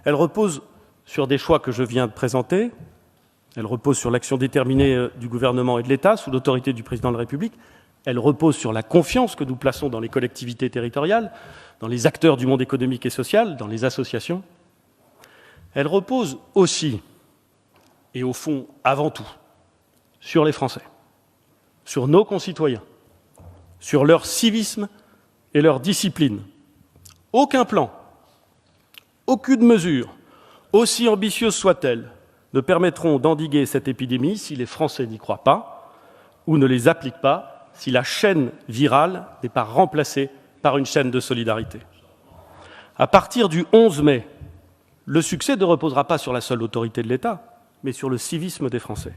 Elle repose sur des choix que je viens de présenter, elle repose sur l'action déterminée du gouvernement et de l'État sous l'autorité du président de la République, elle repose sur la confiance que nous plaçons dans les collectivités territoriales, dans les acteurs du monde économique et social, dans les associations. Elle repose aussi, et au fond avant tout, sur les Français, sur nos concitoyens, sur leur civisme et leur discipline. Aucun plan, aucune mesure, aussi ambitieuse soit-elle, ne permettront d'endiguer cette épidémie si les Français n'y croient pas ou ne les appliquent pas, si la chaîne virale n'est pas remplacée par une chaîne de solidarité. À partir du 11 mai, le succès ne reposera pas sur la seule autorité de l'État, mais sur le civisme des Français.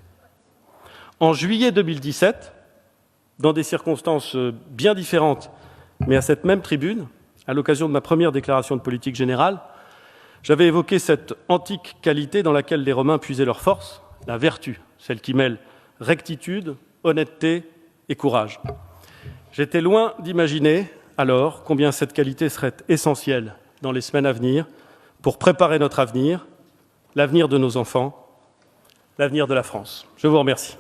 En juillet 2017, dans des circonstances bien différentes, mais à cette même tribune, à l'occasion de ma première déclaration de politique générale, j'avais évoqué cette antique qualité dans laquelle les Romains puisaient leur force, la vertu, celle qui mêle rectitude, honnêteté et courage. J'étais loin d'imaginer alors combien cette qualité serait essentielle dans les semaines à venir pour préparer notre avenir, l'avenir de nos enfants, l'avenir de la France. Je vous remercie.